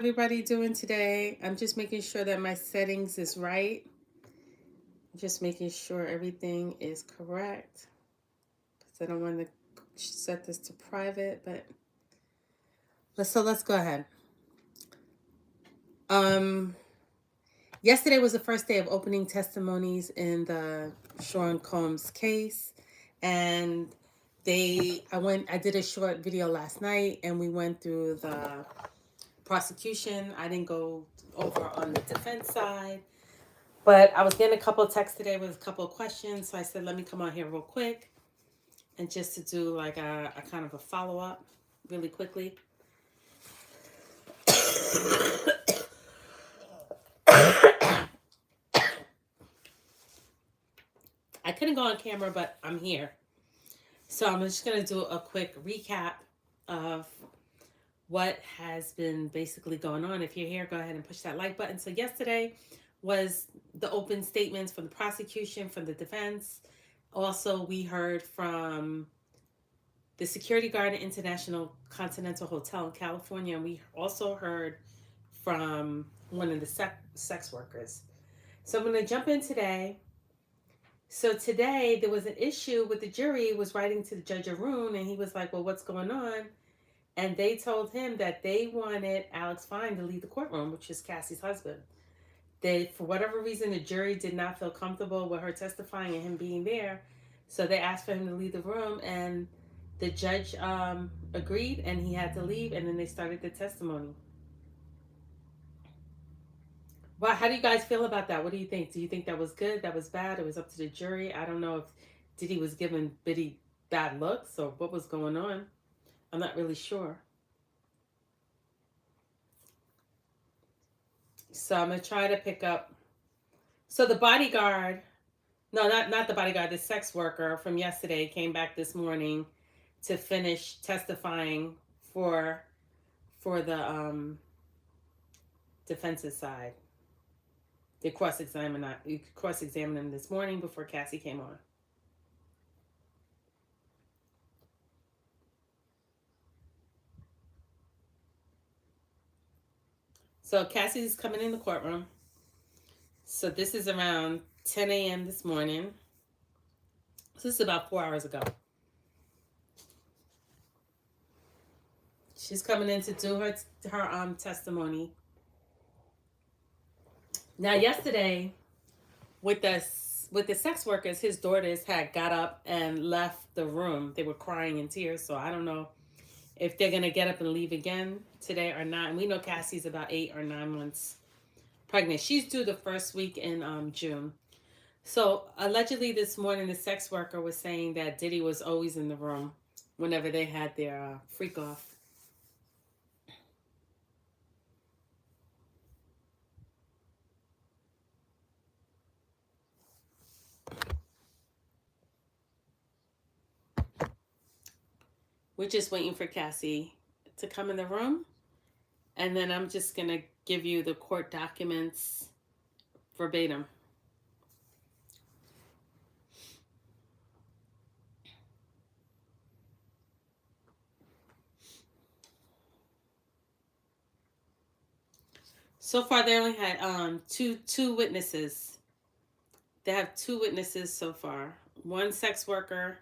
Everybody doing today? I'm just making sure that my settings is right. Just making sure everything is correct because I don't want to set this to private, but let's go ahead. Um Yesterday was the first day of opening testimonies in the Sean Combs case, and I did a short video last night and we went through the prosecution. I didn't go over on the defense side. But I was getting a couple of texts today with a couple of questions, so I said, let me come on here real quick and just to do like a kind of a follow up really quickly. I couldn't go on camera, but I'm here. So I'm just going to do a quick recap of what has been basically going on. If you're here, go ahead and push that like button. So yesterday was the open statements from the prosecution, from the defense. Also, we heard from the security guard at International Continental Hotel in California, and we also heard from one of the sex workers. So I'm going to jump in today. So today there was an issue with the jury was writing to the Judge Arun, and he was like, well, what's going on? And they told him that they wanted Alex Fine to leave the courtroom, which is Cassie's husband. For whatever reason, the jury did not feel comfortable with her testifying and him being there. So they asked for him to leave the room, and the judge agreed, and he had to leave, and then they started the testimony. Well, how do you guys feel about that? What do you think? Do you think that was good? That was bad? It was up to the jury? I don't know if Diddy was giving Biddy bad looks or what was going on. I'm not really sure. So I'm going to try to pick up. So the bodyguard, no, not the bodyguard, the sex worker from yesterday came back this morning to finish testifying for the defense's side. They cross-examined him this morning before Cassie came on. So Cassie's coming in the courtroom. So this is around 10 a.m. this morning. So this is about 4 hours ago. She's coming in to do her testimony. Now yesterday, with the sex workers, his daughters had got up and left the room. They were crying in tears. So I don't know if they're gonna get up and leave again today or not. And we know Cassie's about 8 or 9 months pregnant. She's due the first week in June. So allegedly this morning, the sex worker was saying that Diddy was always in the room whenever they had their freak off. We're just waiting for Cassie to come in the room. And then I'm just going to give you the court documents verbatim. So far, they only had two witnesses. They have 2 witnesses so far. 1 sex worker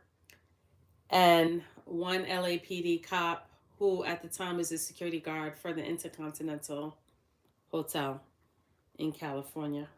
and 1 LAPD cop who at the time was a security guard for the Intercontinental Hotel in California.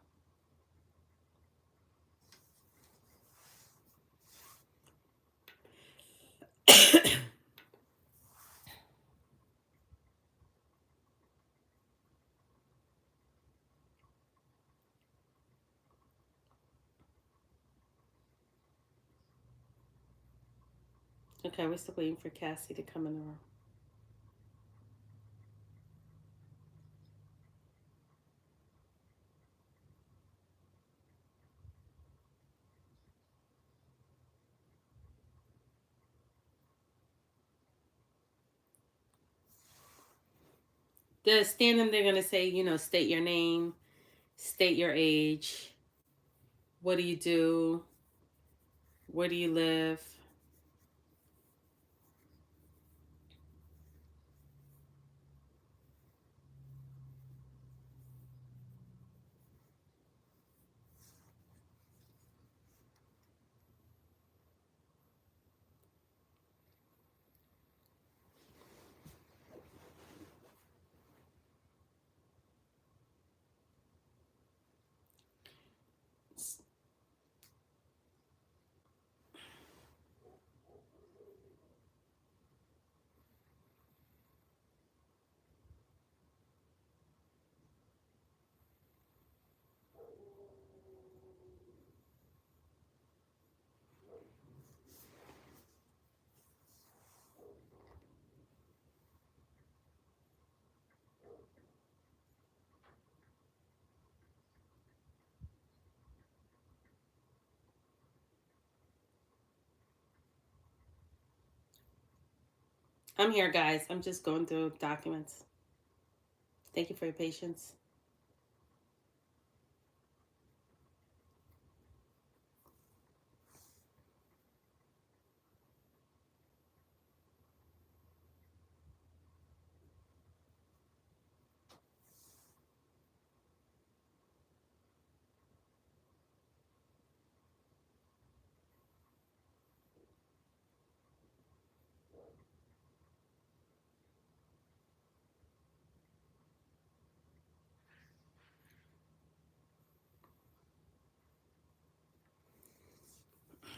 Okay, we're still waiting for Cassie to come in the room. The stand-in, they're going to say, state your name, state your age, what do you do, where do you live. I'm here, guys. I'm just going through documents. Thank you for your patience.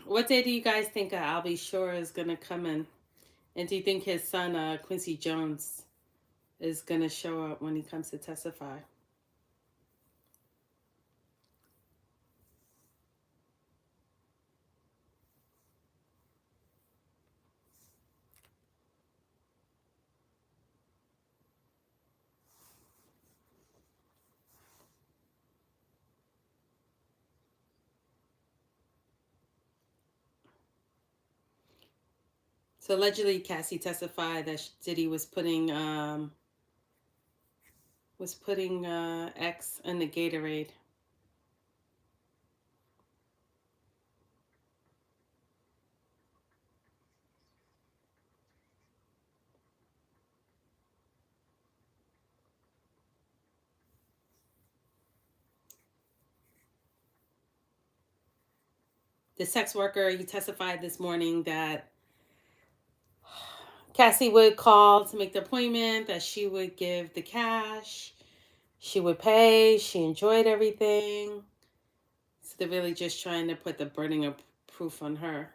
What day do you guys think Albie Shore is going to come in? And do you think his son, Quincy Jones, is going to show up when he comes to testify? So allegedly, Cassie testified that Diddy was putting X in the Gatorade. The sex worker, he testified this morning that Cassie would call to make the appointment, that she would give the cash, she would pay, she enjoyed everything. So they're really just trying to put the burden of proof on her.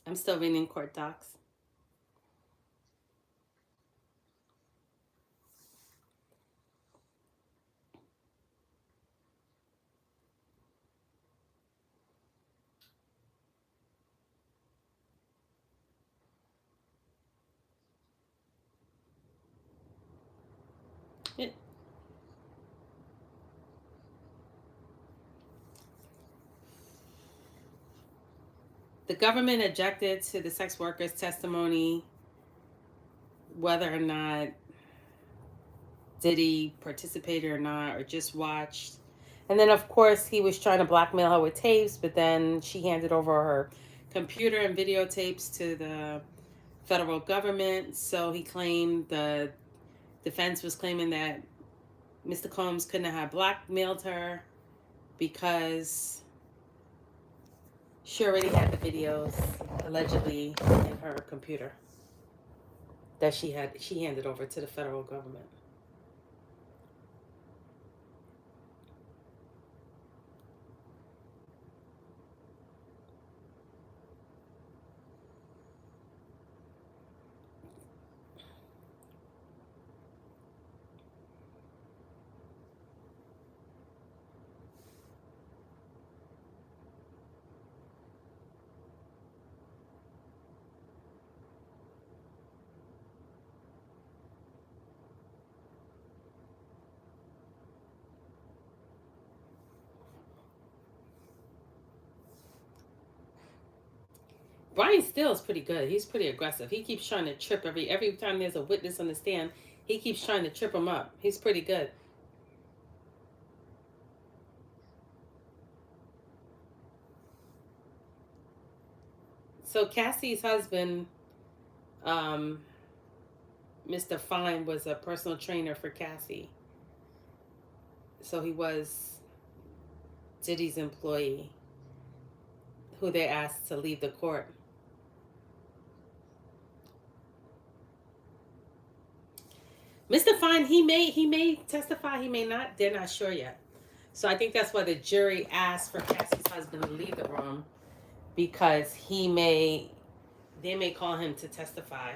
I'm still reading court docs. It, the government objected to the sex worker's testimony whether or not Diddy participated or not, or just watched. And then, of course, he was trying to blackmail her with tapes, but then she handed over her computer and videotapes to the federal government. So he claimed, the defense was claiming that Mr. Combs couldn't have blackmailed her because she already had the videos allegedly in her computer that she handed over to the federal government. Brian Steele is pretty good. He's pretty aggressive. He keeps trying to trip every time there's a witness on the stand. He keeps trying to trip him up. He's pretty good. So Cassie's husband, um, Mr. Fine, was a personal trainer for Cassie. So he was Diddy's employee, who they asked to leave the court. Mr. Fine, he may testify, he may not. They're not sure yet. So I think that's why the jury asked for Cassie's husband to leave the room, because they may call him to testify.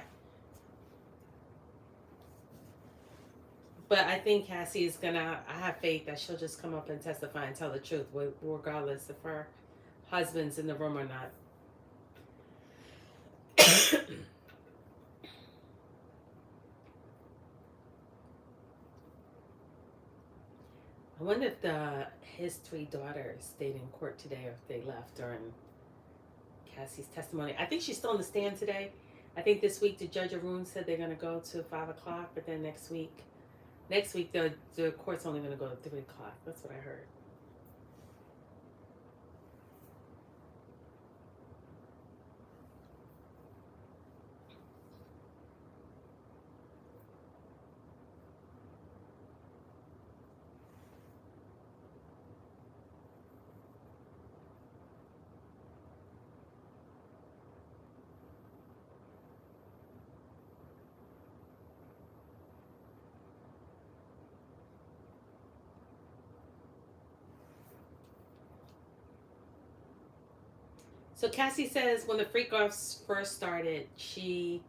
But I think Cassie is gonna. I have faith that she'll just come up and testify and tell the truth, regardless if her husband's in the room or not. I wonder if his three daughters stayed in court today, or if they left during Cassie's testimony. I think she's still on the stand today. I think this week the judge Arun said they're gonna go to 5 o'clock, but then next week the court's only gonna go to 3 o'clock. That's what I heard. So Cassie says when the freak offs first started, she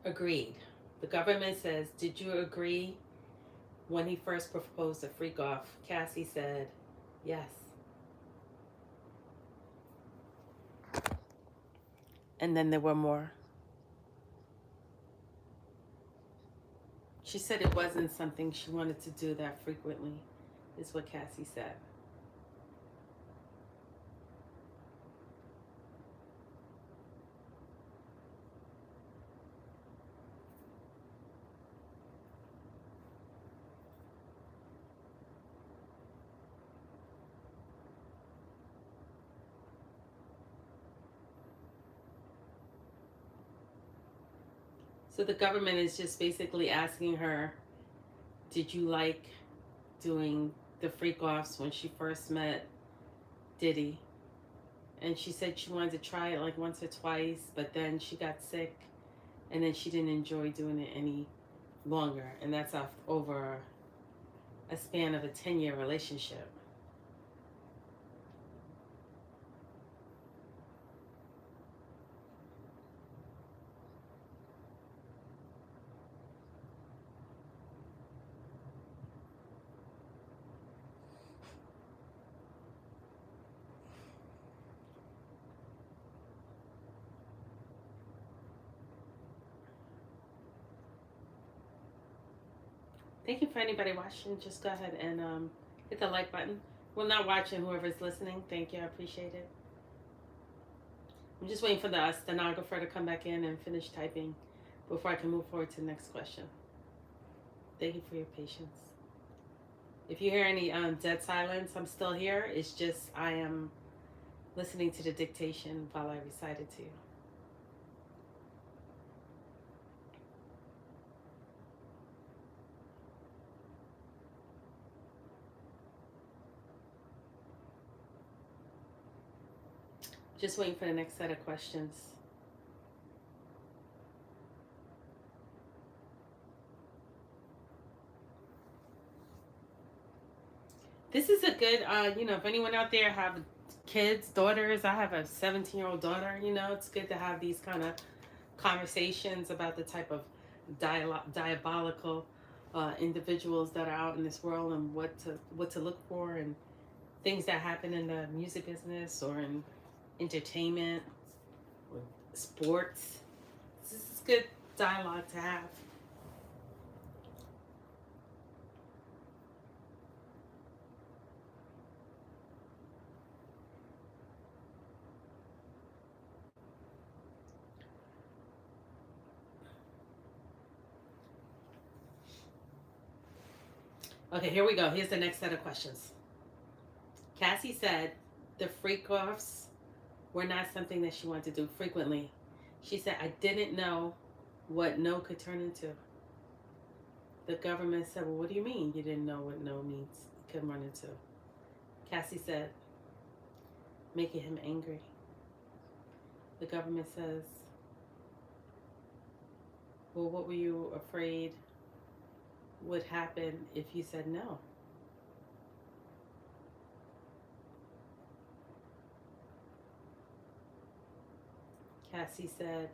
agreed. The government says, "Did you agree when he first proposed a freak off?" Cassie said, "Yes." And then there were more. She said it wasn't something she wanted to do that frequently, is what Cassie said. So the government is just basically asking her, did you like doing the freak offs when she first met Diddy? And she said she wanted to try it like once or twice, but then she got sick, and then she didn't enjoy doing it any longer. And that's over a span of a 10-year relationship. Thank you for anybody watching. Just go ahead and hit the like button. Well, not watching, whoever's listening. Thank you. I appreciate it. I'm just waiting for the stenographer to come back in and finish typing before I can move forward to the next question. Thank you for your patience. If you hear any dead silence, I'm still here. It's just I am listening to the dictation while I recite it to you. Just waiting for the next set of questions. This is a good, if anyone out there have kids, daughters, I have a 17-year-old daughter, it's good to have these kind of conversations about the type of diabolical individuals that are out in this world, and what to look for, and things that happen in the music business or in entertainment or sports. This is good dialogue to have. Okay, here we go. Here's the next set of questions. Cassie said the freak offs were not something that she wanted to do frequently. She said, "I didn't know what no could turn into." The government said, "Well, what do you mean you didn't know what no means could run into?" Cassie said, "Making him angry." The government says, "Well, what were you afraid would happen if you said no. Cassie said,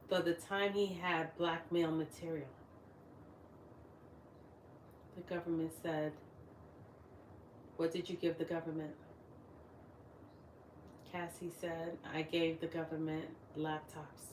for the time he had blackmail material. The government said, what did you give the government? Cassie said, I gave the government laptops.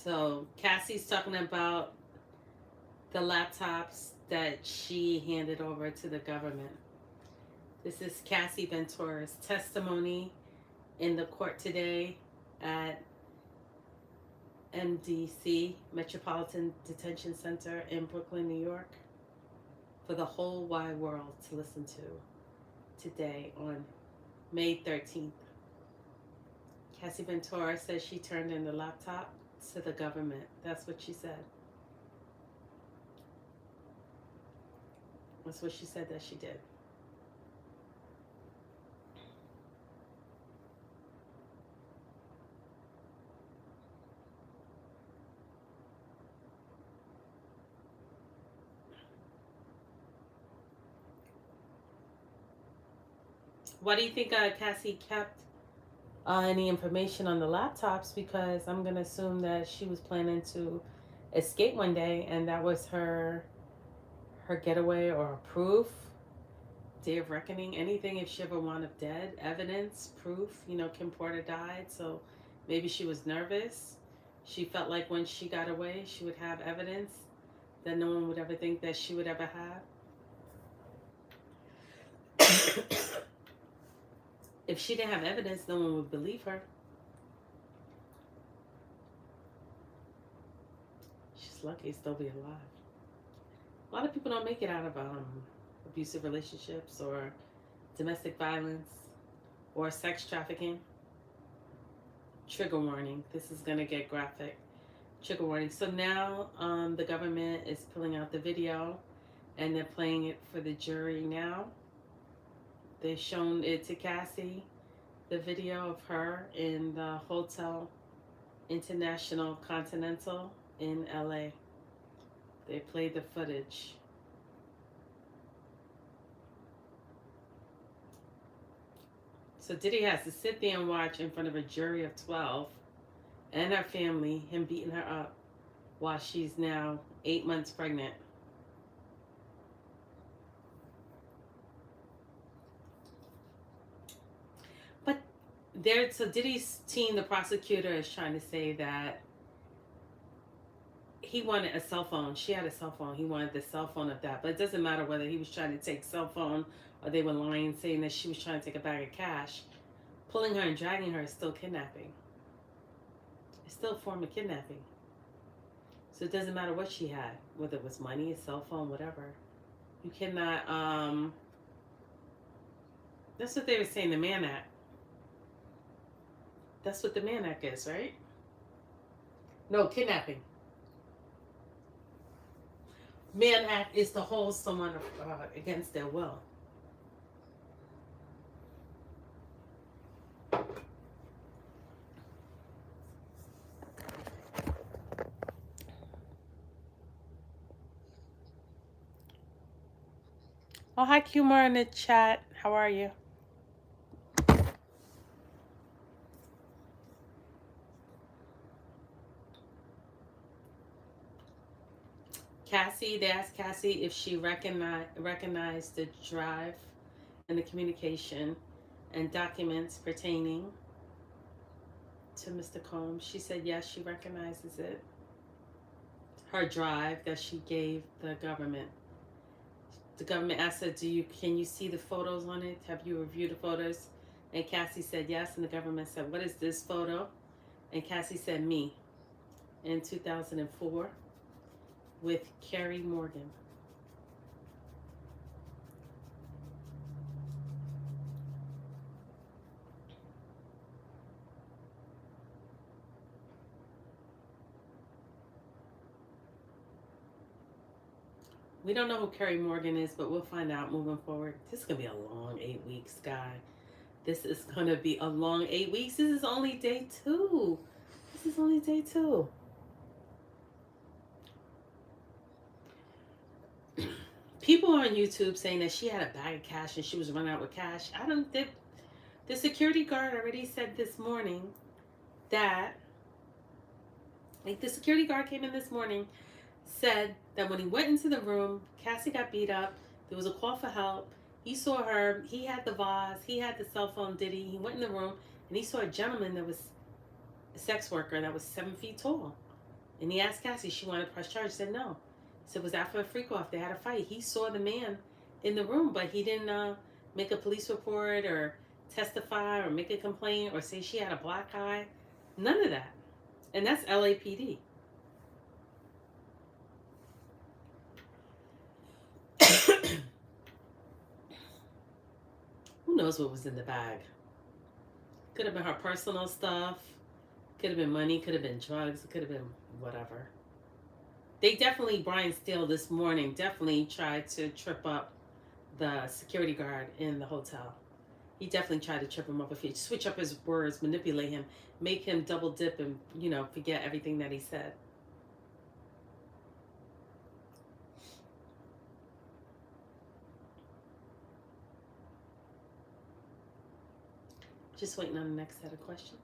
So Cassie's talking about the laptops that she handed over to the government. This is Cassie Ventura's testimony in the court today at MDC, Metropolitan Detention Center in Brooklyn, New York, for the whole wide world to listen to today on May 13th. Cassie Ventura says she turned in the laptop to the government. That's what she said. That's what she said that she did. Why do you think Cassie kept any information on the laptops? Because I'm going to assume that she was planning to escape one day, and that was her getaway or proof, day of reckoning, anything. If she ever wound up dead, evidence, proof. You know, Kim Porter died, so maybe she was nervous. She felt like when she got away, she would have evidence that no one would ever think that she would ever have. If she didn't have evidence, no one would believe her. She's lucky to still be alive. A lot of people don't make it out of abusive relationships or domestic violence or sex trafficking. Trigger warning. This is going to get graphic. Trigger warning. So now the government is pulling out the video and they're playing it for the jury now. They've shown it to Cassie, the video of her in the Hotel International Continental in LA. They played the footage. So Diddy has to sit there and watch in front of a jury of 12 and her family, him beating her up while she's now 8 months pregnant. But so Diddy's team, the prosecutor, is trying to say that he wanted a cell phone. She had a cell phone. He wanted the cell phone of that. But it doesn't matter whether he was trying to take cell phone or they were lying, saying that she was trying to take a bag of cash. Pulling her and dragging her is still kidnapping. It's still a form of kidnapping. So it doesn't matter what she had, whether it was money, a cell phone, whatever. You cannot, that's what they were saying, the Mann Act. That's what the Mann Act is, right? No, kidnapping. Mann Act is to hold someone against their will. Oh, hi, Kumar in the chat. How are you? Cassie, they asked Cassie if she recognized the drive and the communication and documents pertaining to Mr. Combs. She said yes, she recognizes it. Her drive that she gave the government. The government asked her, can you see the photos on it? Have you reviewed the photos? And Cassie said yes, and the government said, what is this photo? And Cassie said, me, in 2004 with Carrie Morgan. We don't know who Kerry Morgan is, but we'll find out moving forward. This is going to be a long 8 weeks, guy. This is going to be a long 8 weeks. This is only day 2. This is only day 2. People on YouTube saying that she had a bag of cash and she was running out with cash. I don't think the security guard already said this morning that, like, the security guard came in this morning, said that when he went into the room, Cassie got beat up. There was a call for help. He saw her. He had the vase. He had the cell phone, Diddy. He went in the room and he saw a gentleman that was a sex worker that was 7 feet tall. And he asked Cassie, she wanted to press charge. She said no. He said, was that for a freak off? They had a fight. He saw the man in the room, but he didn't make a police report or testify or make a complaint or say she had a black eye. None of that. And that's LAPD. Who knows what was in the bag? Could have been her personal stuff. Could have been money. Could have been drugs. It could have been whatever. They definitely, Brian Steele this morning definitely tried to trip up the security guard in the hotel. He definitely tried to trip him up. If he switch up his words, manipulate him, make him double dip and, forget everything that he said. Just waiting on the next set of questions.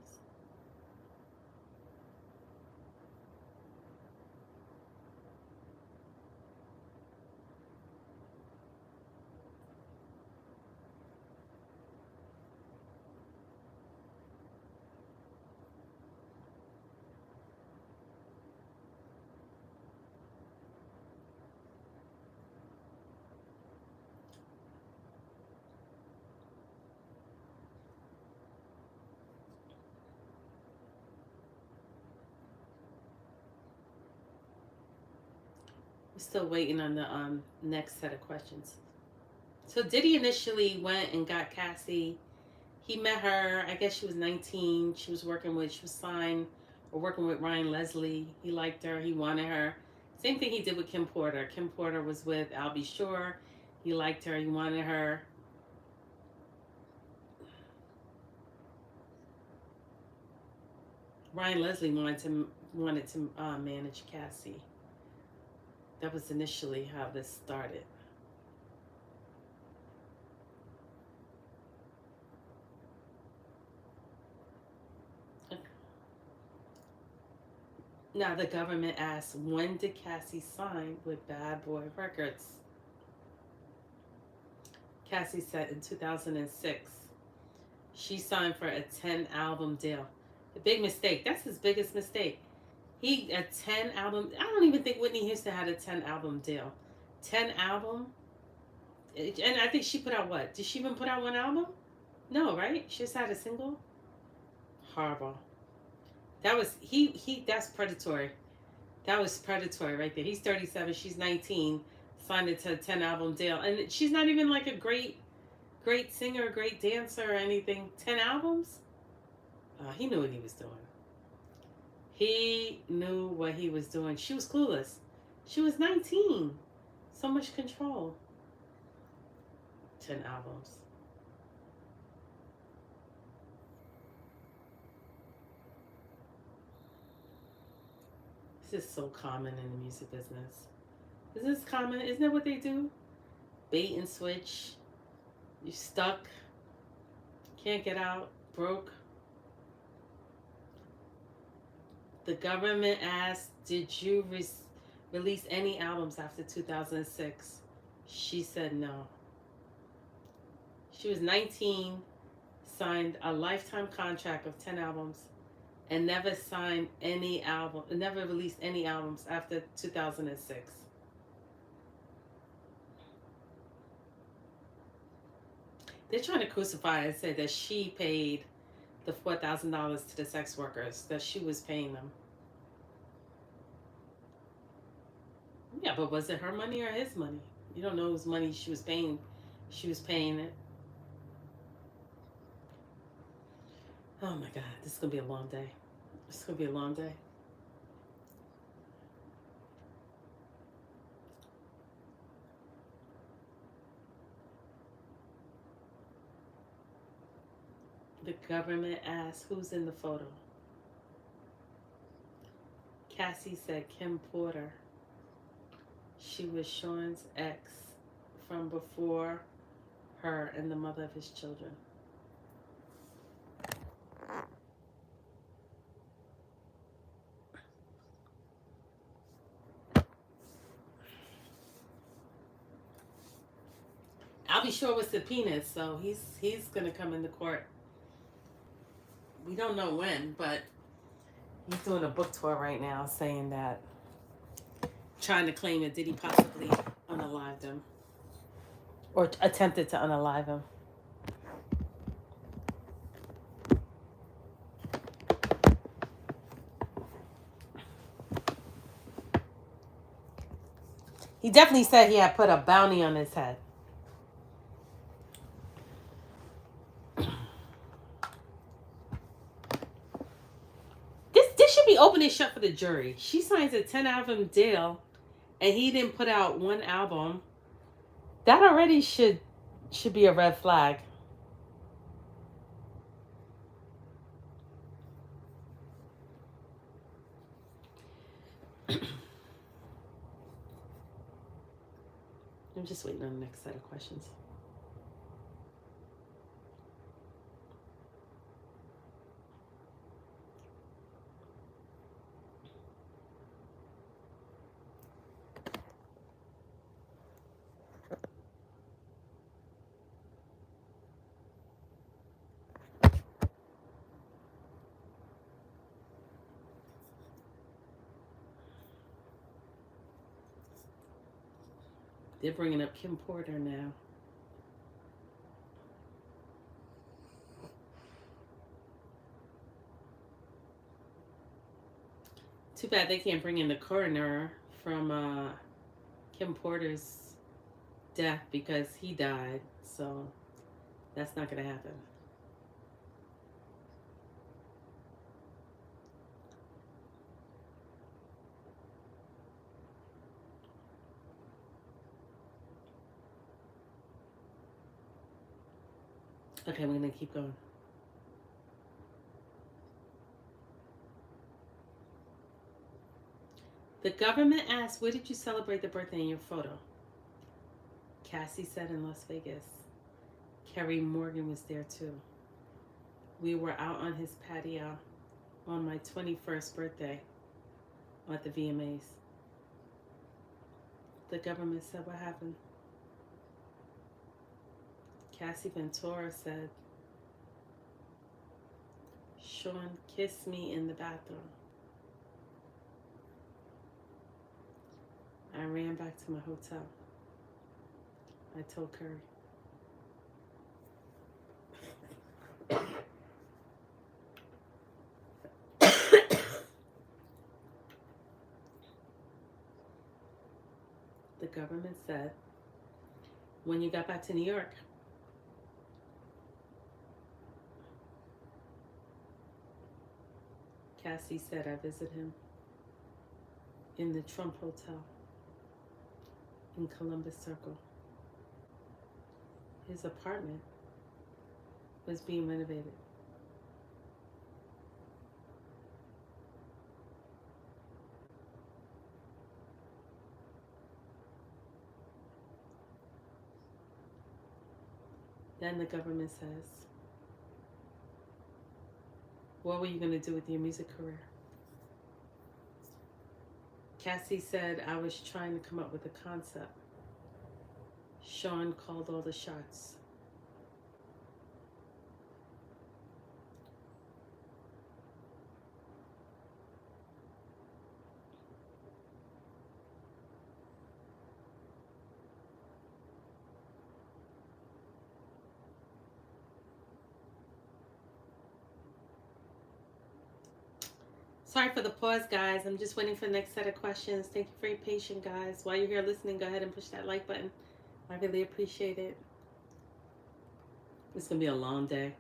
We're still waiting on the next set of questions. So Diddy initially went and got Cassie. He met her, I guess she was 19. She was signed or working with Ryan Leslie. He liked her. He wanted her. Same thing he did with Kim Porter. Kim Porter was with Albie Shore. He liked her. He wanted her. Ryan Leslie wanted to manage Cassie. That was initially how this started. Now the government asked, when did Cassie sign with Bad Boy Records? Cassie said in 2006. She signed for a 10-album deal. The big mistake. That's his biggest mistake. A 10-album. I don't even think Whitney Houston had a 10-album deal. 10-album. And I think she put out what? Did she even put out one album? No, right? She just had a single. Horrible. That was that's predatory. That was predatory right there. He's 37, she's 19, signed it to a 10-album deal. And she's not even like a great singer, great dancer or anything. 10 albums? He knew what he was doing. He knew what he was doing. She was clueless. She was 19. So much control. 10 albums. This is so common in the music business. Isn't this common? Isn't that what they do? Bait and switch. You're stuck. Can't get out. Broke. The government asked, did you release any albums after 2006? She said no. She was 19, signed a lifetime contract of 10 albums, and never released any albums after 2006. They're trying to crucify and say that she paid the $4,000 to the sex workers, that she was paying them. Yeah, but was it her money or his money? You don't know whose money she was paying. She was paying it. Oh my God, this is going to be a long day. This is going to be a long day. The government asked, who's in the photo? Cassie said Kim Porter. She was Sean's ex from before her and the mother of his children. I'll be sure with subpoenas, so he's gonna come into court. We don't know when, but he's doing a book tour right now, saying that, trying to claim that Diddy possibly unalived him or attempted to unalive him. He definitely said he had put a bounty on his head. This should be open and shut for the jury. She signs a 10-album deal, and he didn't put out one album. That already should be a red flag. I'm just waiting on the next set of questions. They're bringing up Kim Porter now. Too bad they can't bring in the coroner from Kim Porter's death because he died. So that's not going to happen. Okay, we're going to keep going. The government asked, where did you celebrate the birthday in your photo? Cassie said in Las Vegas. Kerry Morgan was there too. We were out on his patio on my 21st birthday at the VMAs. The government said, what happened? Cassie Ventura said, Sean kissed me in the bathroom. I ran back to my hotel. I told Curry. The government said, when you got back to New York, Cassie said, I visited him in the Trump Hotel in Columbus Circle. His apartment was being renovated. Then the government says, what were you going to do with your music career? Cassie said, I was trying to come up with a concept. Sean called all the shots. Sorry for the pause, guys. I'm just waiting for the next set of questions. Thank you for your patience, guys. While you're here listening, go ahead and push that like button. I really appreciate it. It's going to be a long day.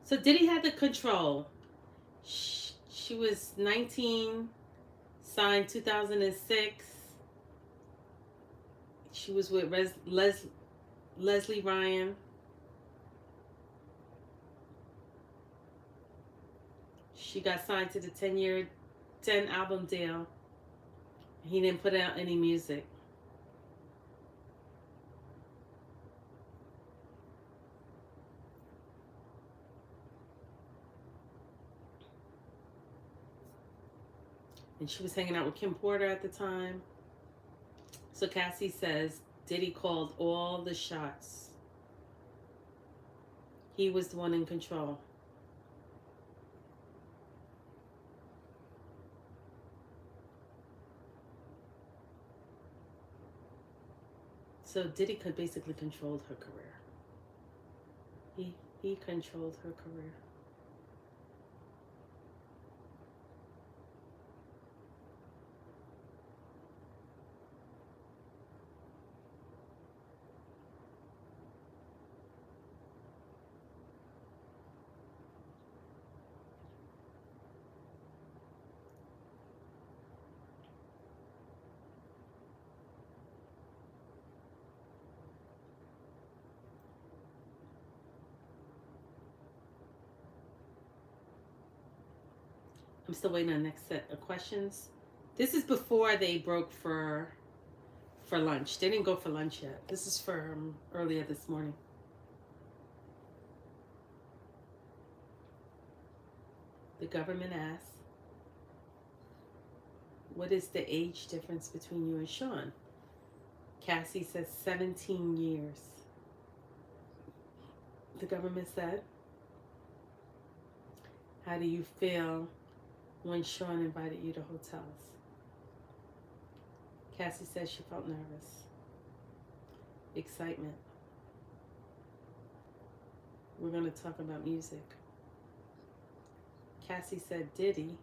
So Diddy had the control. She was 19, signed 2006. She was with Leslie Ryan. She got signed to the 10 album deal. He didn't put out any music. And she was hanging out with Kim Porter at the time. So Cassie says Diddy called all the shots. He was the one in control. So Diddy could basically controlled her career. He controlled her career. I'm still waiting on the next set of questions. This is before they broke for lunch. They didn't go for lunch yet. This is for earlier this morning. The government asks, what is the age difference between you and Sean? Cassie says 17 years. The government said, how do you feel when Sean invited you to hotels? Cassie says she felt nervous. Excitement. We're going to talk about music. Cassie said Diddy.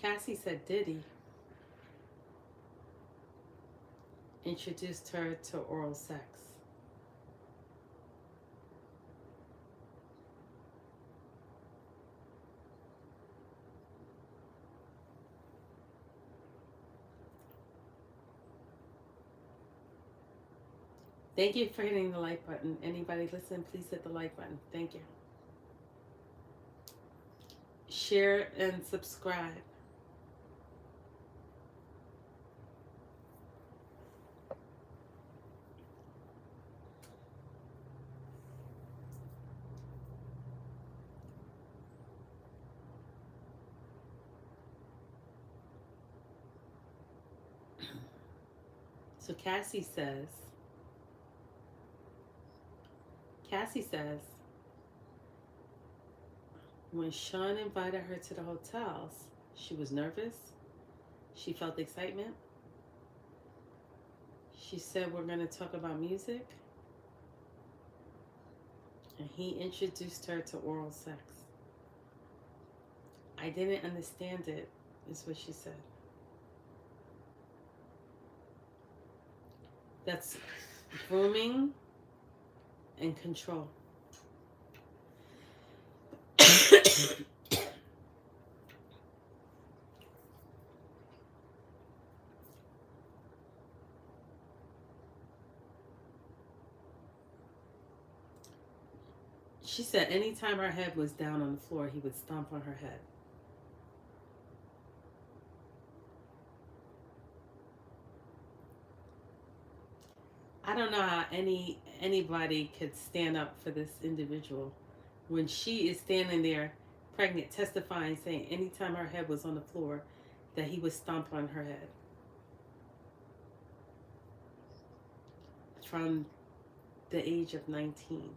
Cassie said Diddy introduced her to oral sex. Thank you for hitting the like button. Anybody listen, please hit the like button. Thank you. Share and subscribe. So Cassie says, when Sean invited her to the hotels, she was nervous. She felt excitement. She said, we're going to talk about music. And he introduced her to oral sex. I didn't understand it, is what she said. That's grooming and control. She said anytime her head was down on the floor, he would stomp on her head. I don't know how anybody could stand up for this individual when she is standing there pregnant, testifying, saying anytime her head was on the floor that he would stomp on her head. From the age of 19.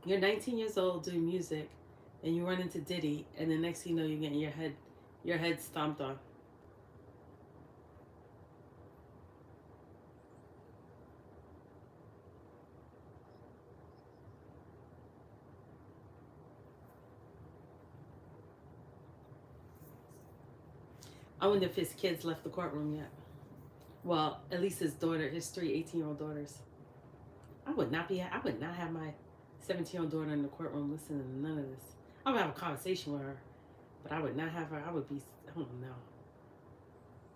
You're 19 years old doing music, and you run into Diddy, and the next thing you know, you're getting your head stomped on. I wonder if his kids left the courtroom yet. Well, at least his daughter, his three 18-year-old daughters. I would not have my 17-year-old daughter in the courtroom listening to none of this. I would have a conversation with her, but I would not have her. I would be, I don't know.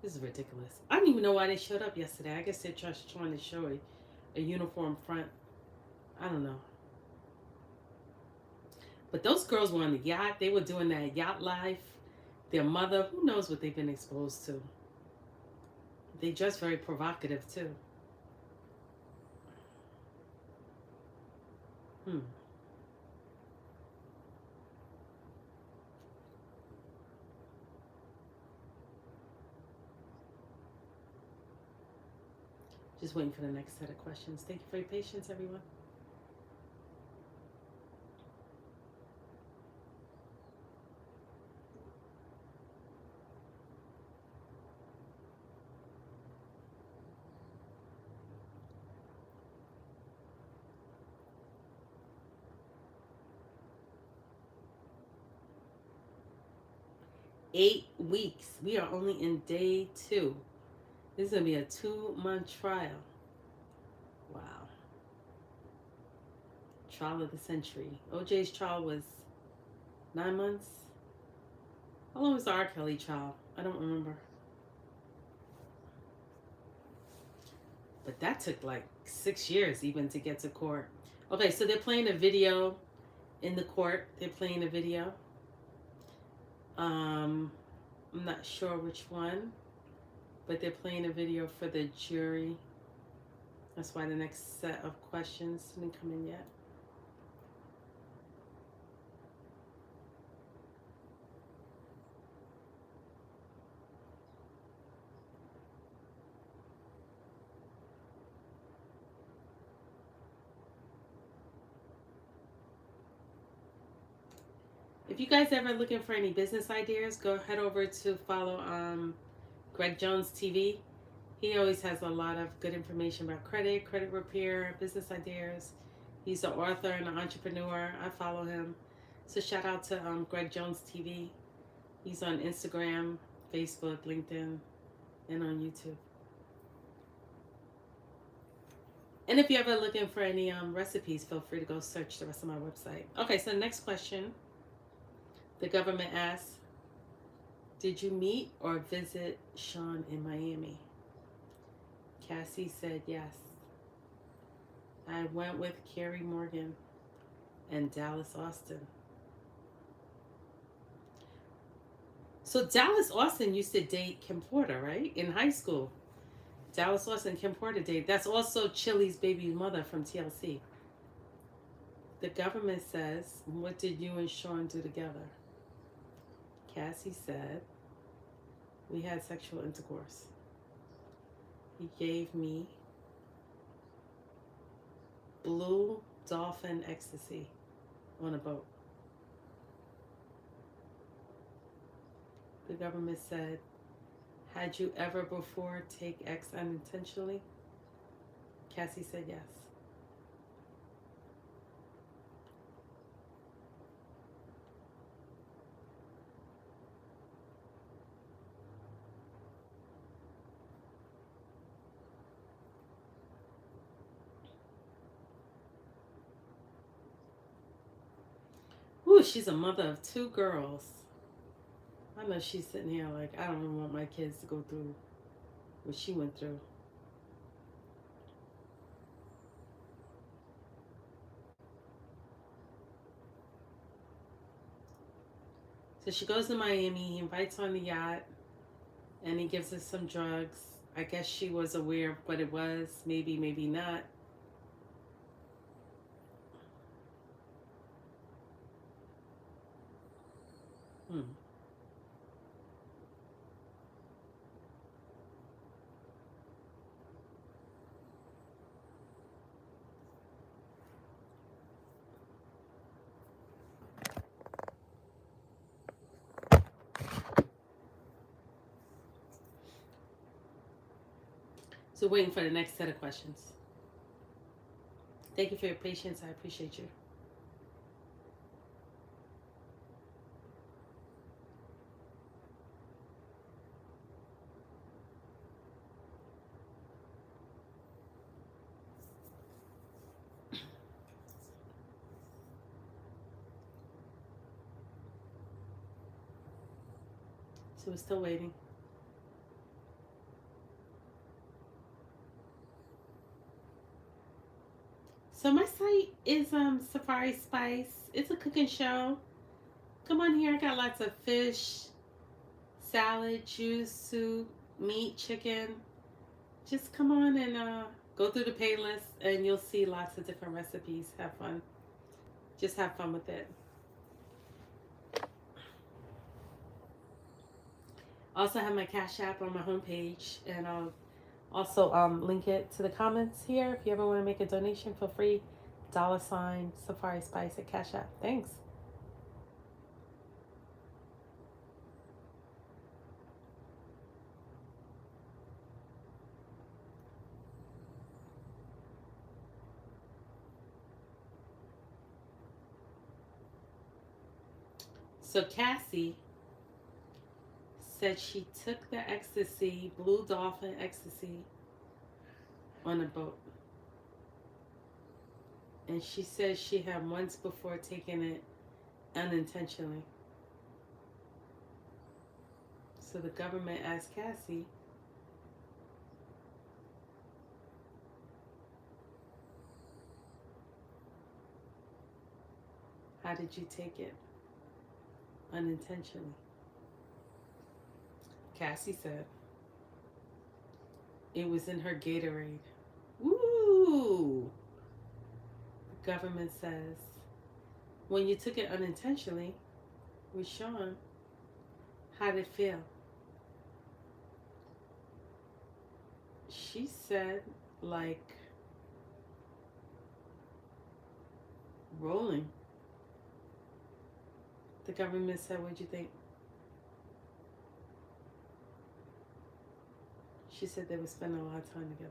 This is ridiculous. I don't even know why they showed up yesterday. I guess they're just trying to show a uniform front. I don't know. But those girls were on the yacht. They were doing that yacht life. Their mother, who knows what they've been exposed to. They dress very provocative too. Just waiting for the next set of questions. Thank you for your patience, everyone. Eight weeks. We are only in day 2. This is going to be a 2-month trial. Wow. Trial of the century. OJ's trial was 9 months. How long was the R. Kelly trial? I don't remember. But that took like 6 years even to get to court. Okay, so they're playing a video in the court. They're playing a video. I'm not sure which one, but they're playing a video for the jury. That's why the next set of questions didn't come in yet. If you guys ever looking for any business ideas, go head over to follow Greg Jones TV. He always has a lot of good information about credit repair, business ideas. He's an author and an entrepreneur. I follow him. So shout out to Greg Jones TV. He's on Instagram, Facebook, LinkedIn, and on YouTube. And if you're ever looking for any recipes, feel free to go search the rest of my website. Okay, so the next question. The government asks, did you meet or visit Sean in Miami? Cassie said yes. I went with Carrie Morgan and Dallas Austin. So Dallas Austin used to date Kim Porter, right? In high school. Dallas Austin and Kim Porter dated. That's also Chili's baby mother from TLC. The government says, what did you and Sean do together? Cassie said, we had sexual intercourse. He gave me blue dolphin ecstasy on a boat. The government said, had you ever before take X unintentionally? Cassie said yes. Ooh, she's a mother of 2 girls. I know she's sitting here like, I don't even want my kids to go through what she went through. So she goes to Miami, he invites her on the yacht, and he gives her some drugs. I guess she was aware of what it was, maybe, maybe not. So waiting for the next set of questions. Thank you for your patience. I appreciate you. So we're still waiting. So my site is Safari Spice. It's a cooking show. Come on here. I got lots of fish, salad, juice, soup, meat, chicken. Just come on and go through the playlist and you'll see lots of different recipes. Have fun. Just have fun with it. Also have my Cash App on my homepage, and I'll also link it to the comments here. If you ever want to make a donation, feel free. $ Safari Spice at Cash App. Thanks. So Cassie said she took the ecstasy, blue dolphin ecstasy, on a boat. And she says she had once before taken it unintentionally. So the government asked Cassie, how did you take it unintentionally? Cassie said it was in her Gatorade. Ooh. The government says when you took it unintentionally with Sean, how did it feel? She said like rolling. The government said, what'd you think? She said they would spend a lot of time together.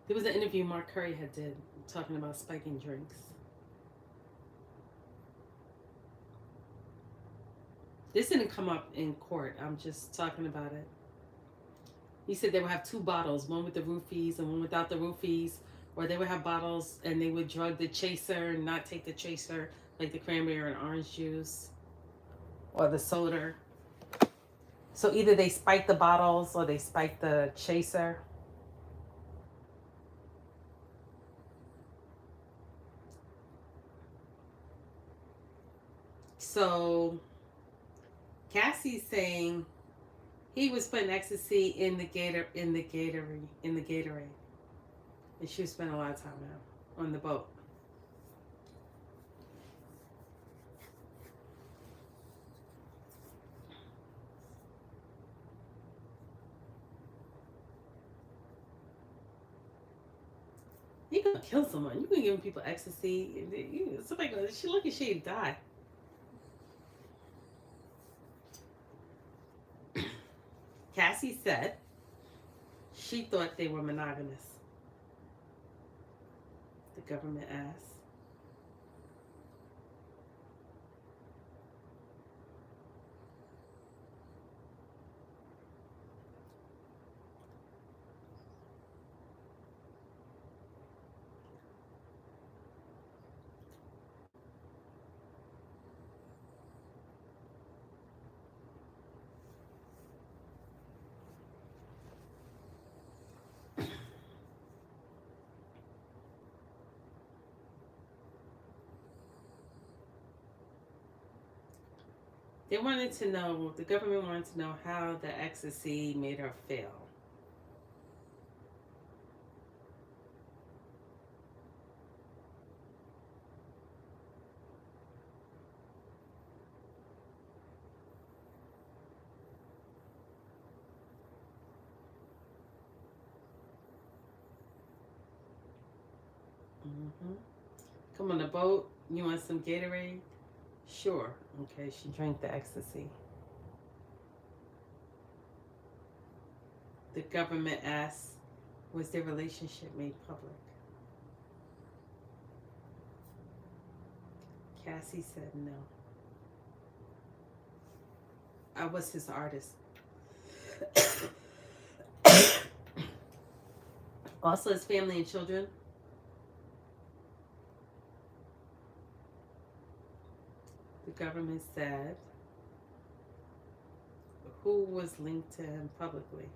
There was an interview Mark Curry had did talking about spiking drinks. This didn't come up in court. I'm just talking about it. He said they would have two bottles, one with the roofies and one without the roofies, or they would have bottles and they would drug the chaser and not take the chaser, like the cranberry and orange juice or the soda. So either they spike the bottles or they spike the chaser. So Cassie's saying he was putting ecstasy in the Gatorade, and she was spending a lot of time now on the boat. You gonna kill someone? You gonna give people ecstasy? Somebody goes, she look at she die. Cassie said she thought they were monogamous. The government asked. They wanted to know, the government wanted to know how the ecstasy made her feel. Mm-hmm. Come on the boat. You want some Gatorade? Sure. Okay, she drank the ecstasy. The government asked, was their relationship made public? Cassie said no. I was his artist. Also, his family and children. The government said who was linked to him publicly.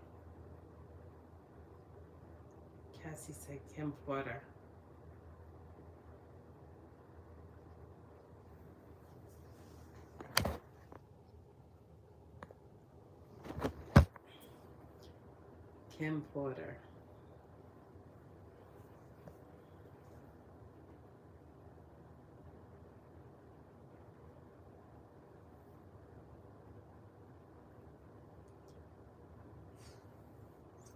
Cassie said Kim Porter. Kim Porter.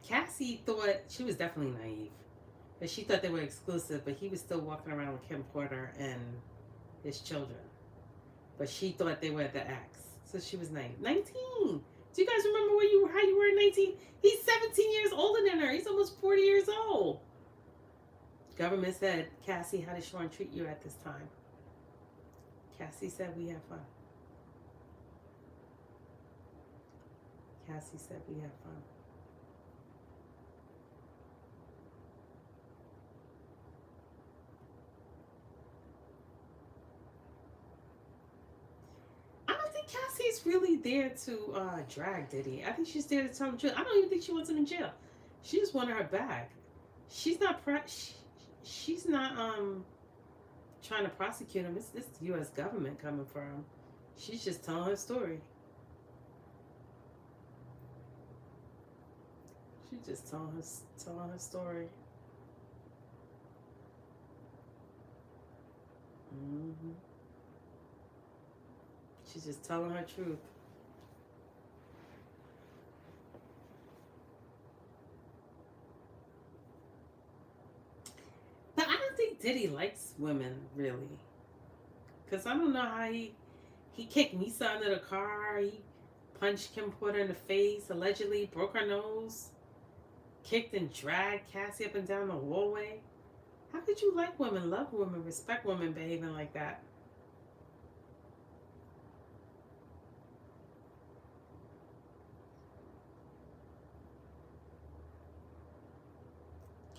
Cassie thought she was definitely naive. But she thought they were exclusive, but he was still walking around with Kim Porter and his children. But she thought they were the ex. So she was 19. Do you guys remember how you were at 19? He's 17 years older than her. He's almost 40 years old. Government said, Cassie, how did Sean treat you at this time? Cassie said, we have fun. Cassie said, we have fun. Cassie's really there to drag Diddy. I think she's there to tell him the truth. I don't even think she wants him in jail. She just wanted her bag. She's not she's not trying to prosecute him. It's the U.S. government coming for him. She's just telling her story. She's just telling her story. Mm-hmm. She's just telling her truth. But I don't think Diddy likes women, really. Because I don't know how he kicked Misa under the car. He punched Kim Porter in the face, allegedly broke her nose, kicked and dragged Cassie up and down the hallway. How could you like women, love women, respect women behaving like that?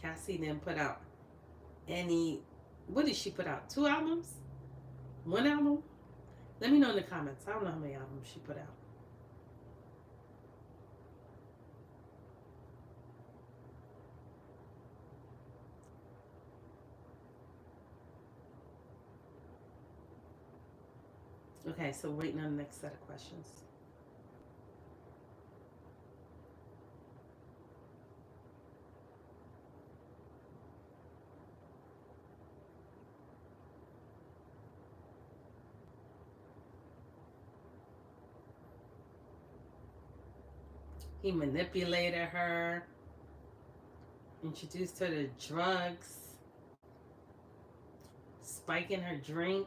Cassie didn't put out any. What did she put out? 2 albums? 1 album? Let me know in the comments. I don't know how many albums she put out. Okay, so waiting on the next set of questions. He manipulated her, introduced her to drugs, spiking her drink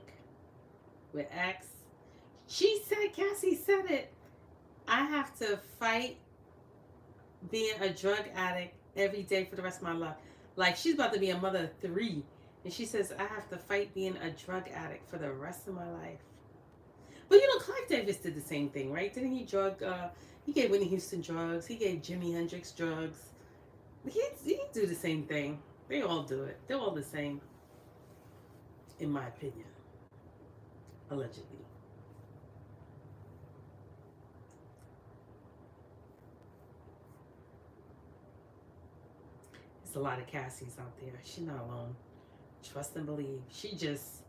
with X. She said, Cassie said it, I have to fight being a drug addict every day for the rest of my life. Like, she's about to be a mother of 3. And she says, I have to fight being a drug addict for the rest of my life. But you know, Clive Davis did the same thing, right? Didn't he he gave Whitney Houston drugs. He gave Jimi Hendrix drugs. He do the same thing. They all do it. They're all the same, in my opinion. Allegedly. There's a lot of Cassies out there. She's not alone. Trust and believe. She just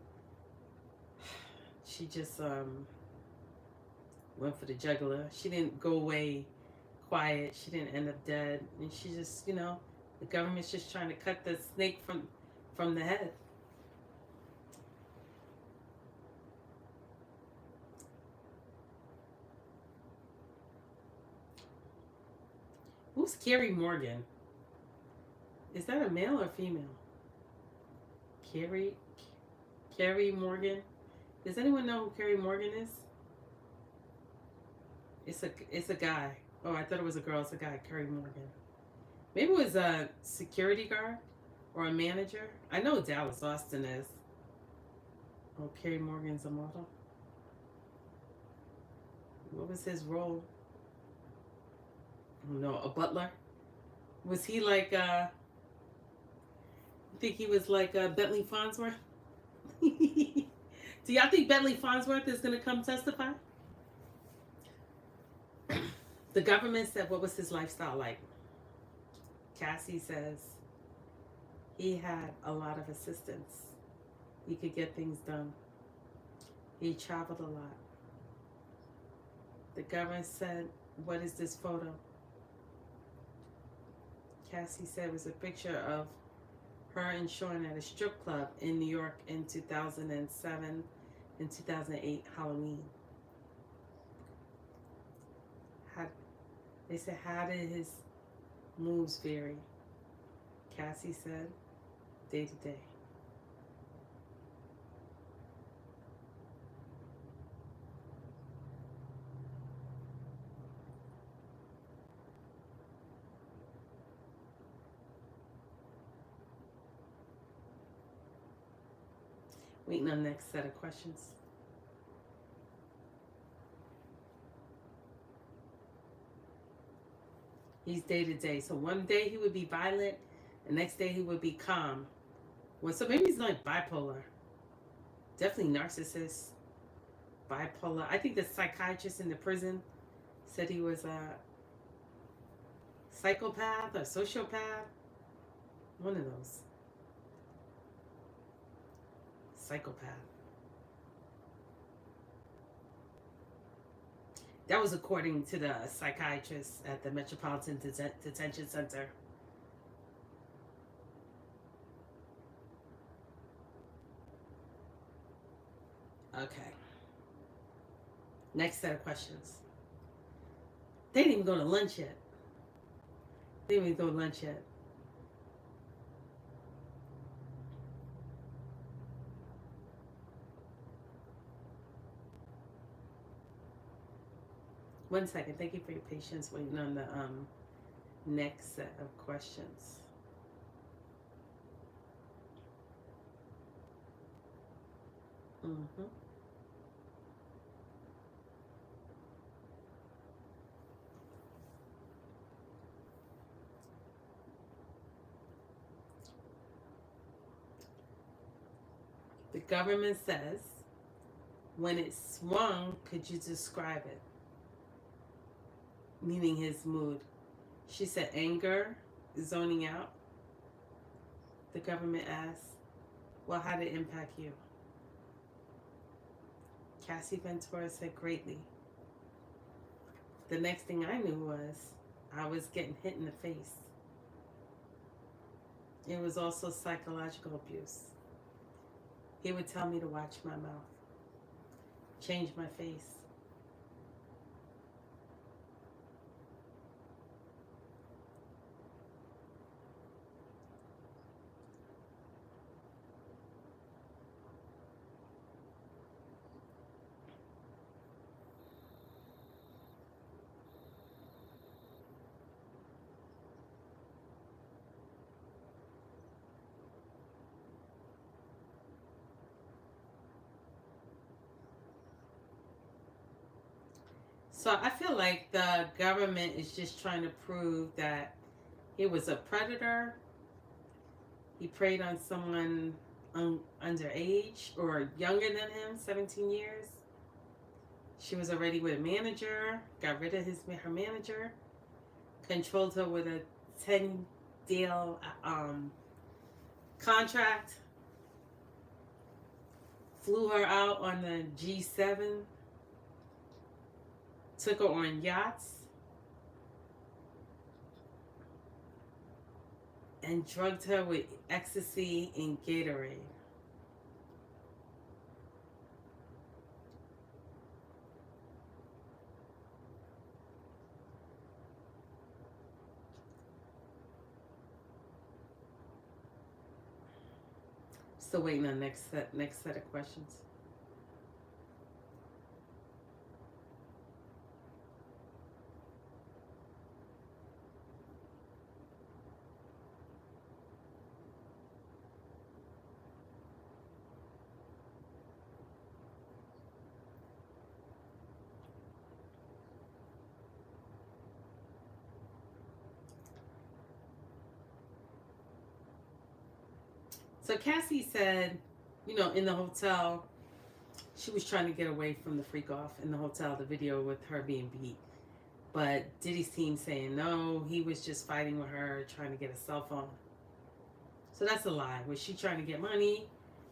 went for the jugular. She didn't go away quiet. She didn't end up dead. And she just, the government's just trying to cut the snake from the head. Who's Carrie Morgan? Is that a male or female? Carrie Morgan. Does anyone know who Carrie Morgan is? It's a guy. Oh, I thought it was a girl. It's a guy, Carrie Morgan. Maybe it was a security guard or a manager. I know Dallas Austin is. Oh, Carrie Morgan's a model. What was his role? No, a butler. Was he like? Think he was like Bentley Farnsworth? Do y'all think Bentley Farnsworth is gonna come testify? The government said, what was his lifestyle like? Cassie says he had a lot of assistance. He could get things done. He traveled a lot. The government said, what is this photo? Cassie said it was a picture of her and Sean at a strip club in New York in 2007 and 2008 Halloween. They said, how did his moves vary? Cassie said, day to day. Waiting on the next set of questions. He's day to day. So one day he would be violent, the next day he would be calm. Well, so maybe he's like bipolar. Definitely narcissist, bipolar. I think the psychiatrist in the prison said he was a psychopath or sociopath. One of those. Psychopath. That was according to the psychiatrist at the Metropolitan Detention Center. Okay. Next set of questions. They didn't even go to lunch yet. They didn't even go to lunch yet. One second. Thank you for your patience waiting on the next set of questions. Mm-hmm. The government says, when it swung, could you describe it? Meaning his mood. She said anger, zoning out. The government asked, well, how did it impact you? Cassie Ventura said greatly. The next thing I knew was I was getting hit in the face. It was also psychological abuse. He would tell me to watch my mouth, change my face. So I feel like the government is just trying to prove that he was a predator. He preyed on someone underage or younger than him, 17 years. She was already with a manager, got rid of her manager, controlled her with a 10-deal contract, flew her out on the G7, took her on yachts, and drugged her with ecstasy and Gatorade. Still waiting on next set of questions. So Cassie said, you know, in the hotel, she was trying to get away from the freak off in the hotel, the video with her being beat. But Diddy's team saying no, he was just fighting with her, trying to get a cell phone. So that's a lie. Was she trying to get money?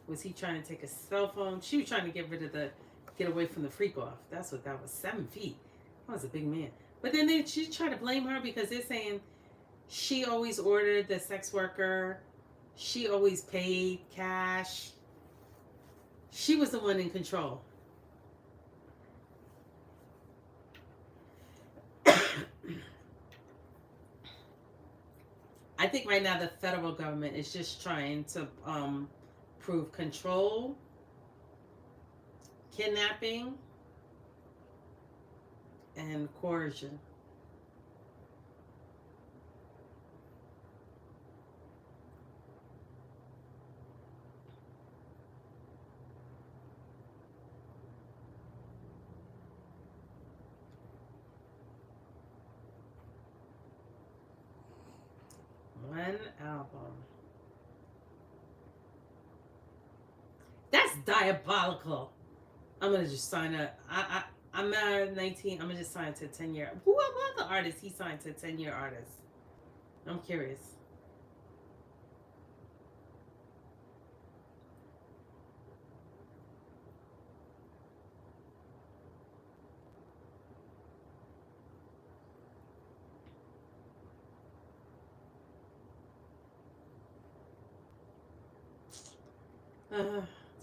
Was he trying to take a cell phone? She was trying to get rid of get away from the freak off. That's what that was. 7 feet. That was a big man. But then she tried to blame her because they're saying she always ordered the sex worker. She always paid cash. She was the one in control. I think right now the federal government is just trying to prove control, kidnapping, and coercion. One album. That's diabolical. I'm gonna just sign up. I'm 19. I'm gonna just sign to a 10-year. Who was the artist he signed to a 10-year artist? I'm curious.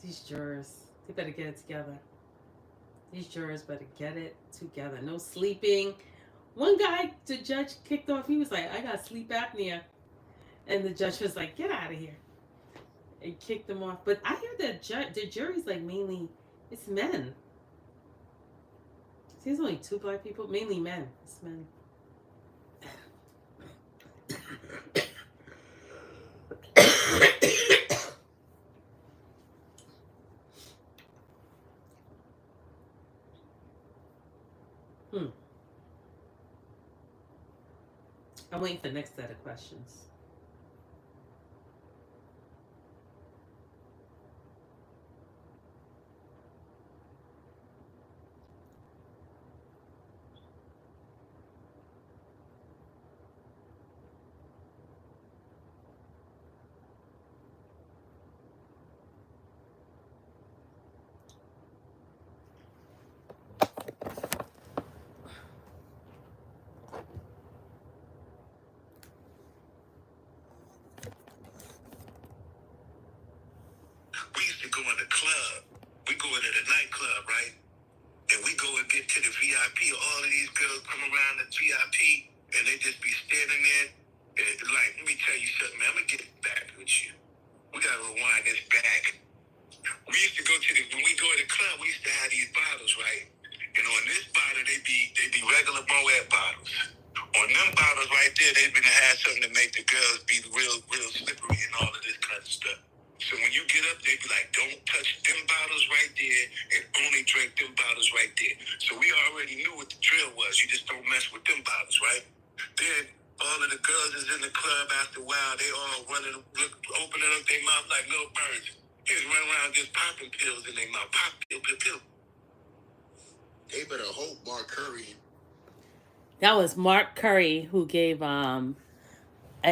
These jurors, they better get it together. These jurors better get it together. No sleeping. One guy, the judge kicked off. He was like, I got sleep apnea. And the judge was like, get out of here. And kicked them off. But I hear that the jury's like mainly, it's men. See, there's only 2 black people. Mainly men. It's men. I'm waiting for the next set of questions. We used to go in the club. We go into the nightclub, right? And we go and get to the VIP. All of these girls come around the VIP, and they just be standing there. And like, let me tell you something, man. I'm gonna get back with you. We gotta rewind this back. We used to go to when we go to the club, we used to have these bottles, right? And on this bottle, they be regular Moet bottles. On them bottles right there, they been had something to make the girls be real slippery and all of this kind of stuff. So when you get up, they be like, don't touch them bottles right there and only drink them bottles right there. So we already knew what the drill was. You just don't mess with them bottles, right? Then all of the girls is in the club after a while. They all running, opening up their mouth like little birds. They just run around just popping pills in their mouth. Pop, pill. They better hope Mark Curry. That was Mark Curry who gave an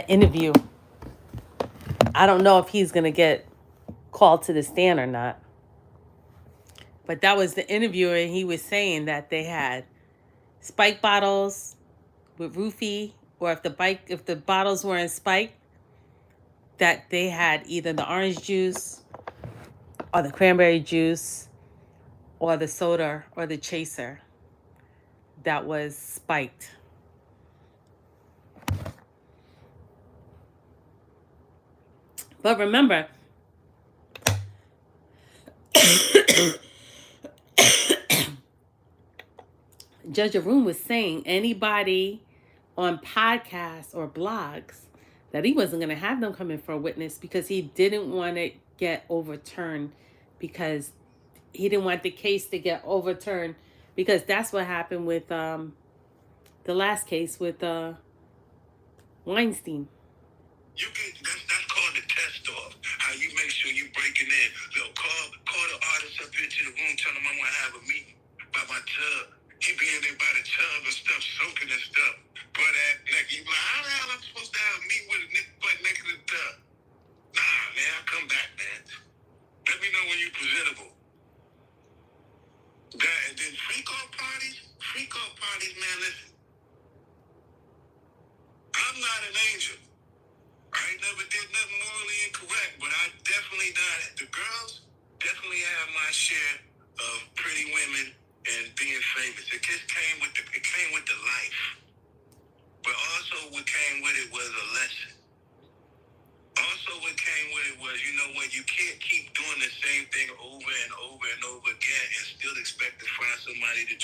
interview. I don't know if he's going to get called to the stand or not. But that was the interview, and he was saying that they had spike bottles with roofie, or if the bottles weren't spiked, that they had either the orange juice or the cranberry juice or the soda or the chaser that was spiked. But remember, Judge Arun was saying anybody on podcasts or blogs that he wasn't going to have them come in for a witness because he didn't want to get overturned, because he didn't want the case to get overturned, because that's what happened with the last case with Weinstein. That's called the test off. How now you make sure you breaking in. Yo, call the artist up into the room, tell him I'm gonna have a meeting by my tub. He be in there by the tub and stuff, soaking and stuff. But that nigga, you be like, how the hell I'm supposed to have a meeting with a nigga butt naked in the tub? Nah, man, I'll come back, man. Let me know when you're presentable. That, and then freak off parties, man, listen. I'm not an angel. I ain't never did nothing morally incorrect, but I definitely done it. The girls definitely have my share of pretty women and being famous. It just came with the life. But also what came with it was a lesson. Also what came with it was, you know what, you can't keep doing the same thing over and over and over again and still expect to find somebody to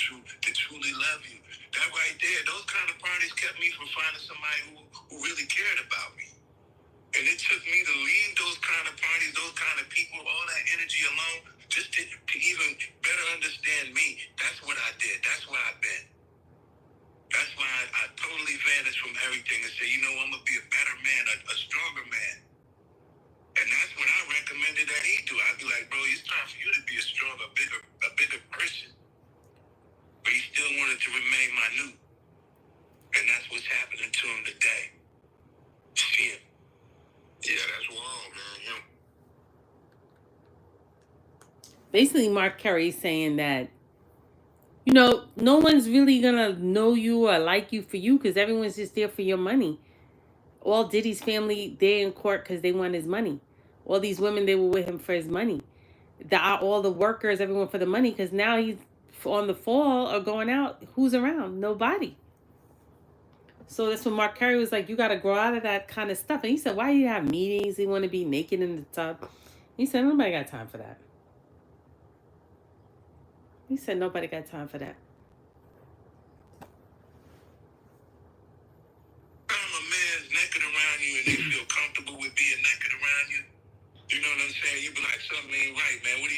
truly love you. That right there, those kind of parties kept me from finding somebody who really cared about me. And it took me to leave those kind of parties, those kind of people, all that energy alone, just to even better understand me. That's what I did. That's where I've been. That's why I totally vanished from everything and said, you know, I'm going to be a better man, a stronger man. And that's what I recommended that he do. I'd be like, bro, it's time for you to be a stronger, a bigger person. But he still wanted to remain minute. And that's what's happening to him today. Shit. Yeah, that's wrong, man. Basically, Mark Curry saying that, you know, no one's really gonna know you or like you for you because everyone's just there for your money. All Diddy's family, they're in court because they want his money. All these women, they were with him for his money. All the workers, everyone for the money, because now he's on the fall or going out. Who's around? Nobody. So that's when Mark Curry was like, you got to grow out of that kind of stuff. And he said, why do you have meetings? You want to be naked in the tub? He said, nobody got time for that. He said, nobody got time for that. Time a man's naked around you and they feel comfortable with being naked around you, you know what I'm saying? You be like, something ain't right, man. What do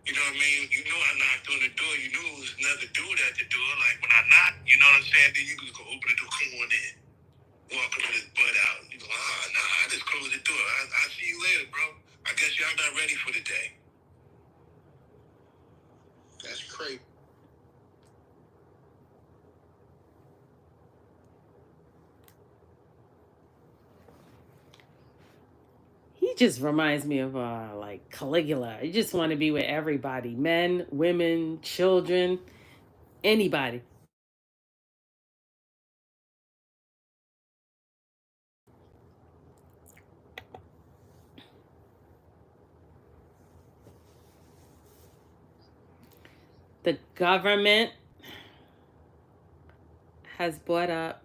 you know what I mean? You know I knocked on the door. You knew it was another dude at the door. Like when I knocked, you know what I'm saying? Then you just go open the door, come on in. Walking with his butt out. You go, nah, I just closed the door. I'll see you later, bro. I guess y'all not ready for the day. That's crazy. He just reminds me of like Caligula. I just want to be with everybody. Men, women, children, anybody. The government has brought up,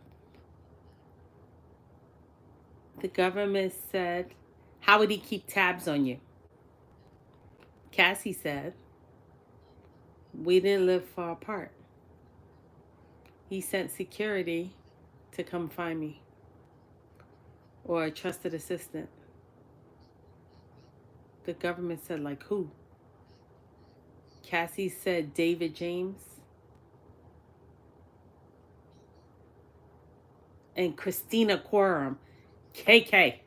the government said, how would he keep tabs on you? Cassie said, we didn't live far apart. He sent security to come find me, or a trusted assistant. The government said, like who? Cassie said, David James and Christina Quorum. KK.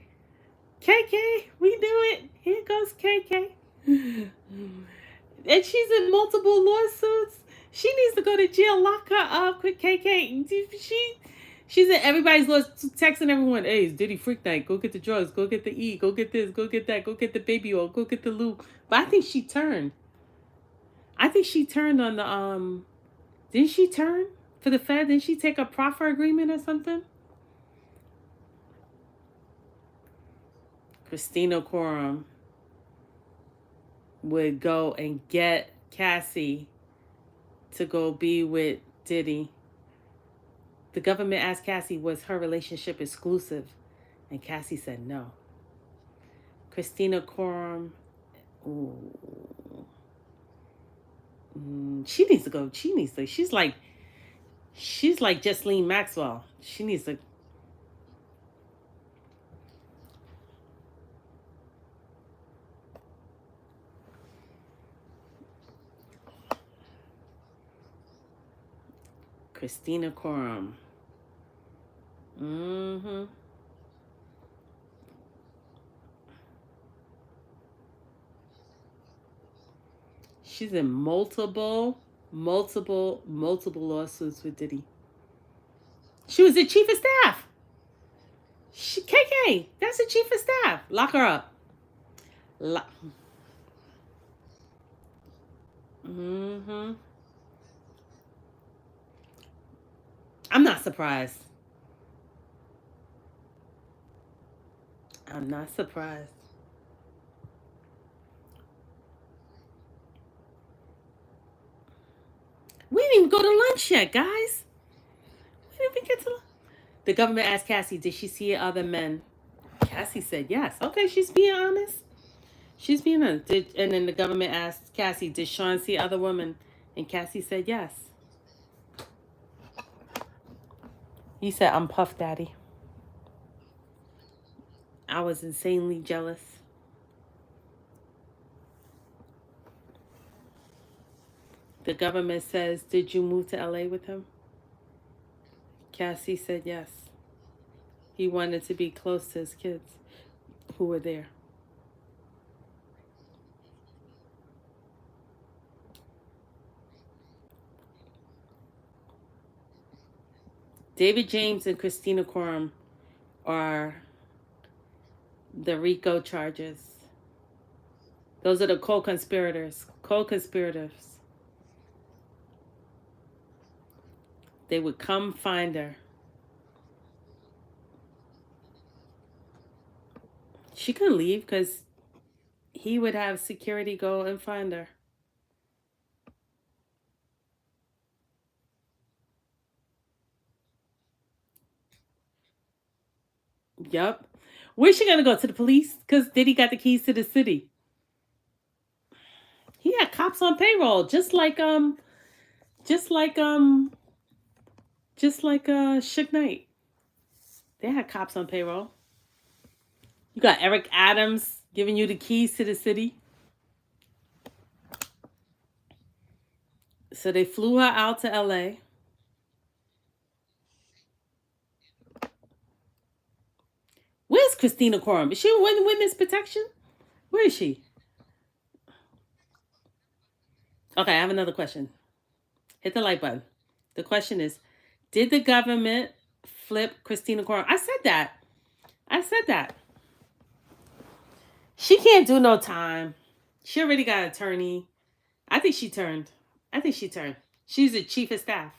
KK, we do it. Here goes KK. And she's in multiple lawsuits. She needs to go to jail. Lock her up with KK. She's in everybody's texting everyone. Hey, it's Diddy Freak Night. Go get the drugs. Go get the E. Go get this. Go get that. Go get the baby oil. Go get the lube. But I think she turned. On the Didn't she turn for the Fed? Didn't she take a proffer agreement or something? Christina Quorum would go and get Cassie to go be with Diddy. The government asked Cassie, was her relationship exclusive? And Cassie said no. Christina Quorum, she needs to go. She's like Jesseline Maxwell. She needs to. Christina Quorum. She's in multiple lawsuits with Diddy. She was the chief of staff. KK, that's the chief of staff. Lock her up. Mm-hmm. I'm not surprised. I'm not surprised. We didn't even go to lunch yet, guys. We didn't even get to lunch. The government asked Cassie, did she see other men? Cassie said yes. Okay, she's being honest. She's being honest. And then the government asked Cassie, did Sean see other women? And Cassie said yes. He said, I'm Puff Daddy. I was insanely jealous. The government says, did you move to LA with him? Cassie said yes. He wanted to be close to his kids who were there. David James and Christina Quorum are the RICO charges. Those are the co-conspirators. Co-conspirators. They would come find her. She couldn't leave because he would have security go and find her. Yup. Where's she gonna go? To the police? Because Diddy got the keys to the city. He had cops on payroll, just like Suge Knight. They had cops on payroll. You got Eric Adams giving you the keys to the city. So they flew her out to LA. Where's Christina Quorum? Is she in witness protection? Where is she? Okay, I have another question. Hit the like button. The question is, did the government flip Christina Quorum? I said that. She can't do no time. She already got an attorney. I think she turned. She's the chief of staff.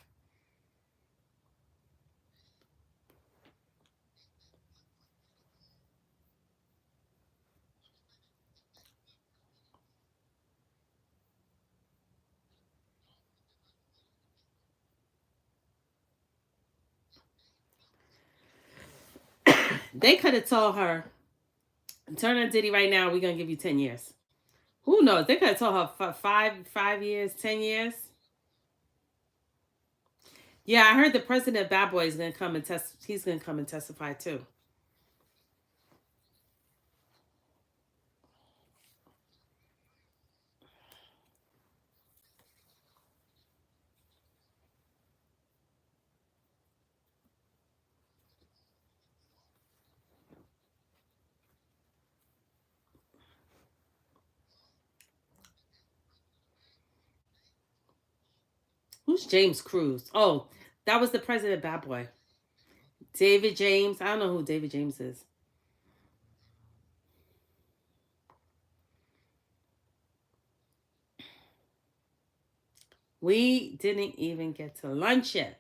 They could have told her, turn on Diddy right now, we're going to give you 10 years. Who knows? They could have told her for 5 years, 10 years. Yeah, I heard the president of Bad Boy is going to come and he's going to come and testify too. Who's James Cruz? Oh, that was the president of Bad Boy. David James. I don't know who David James is. We didn't even get to lunch yet.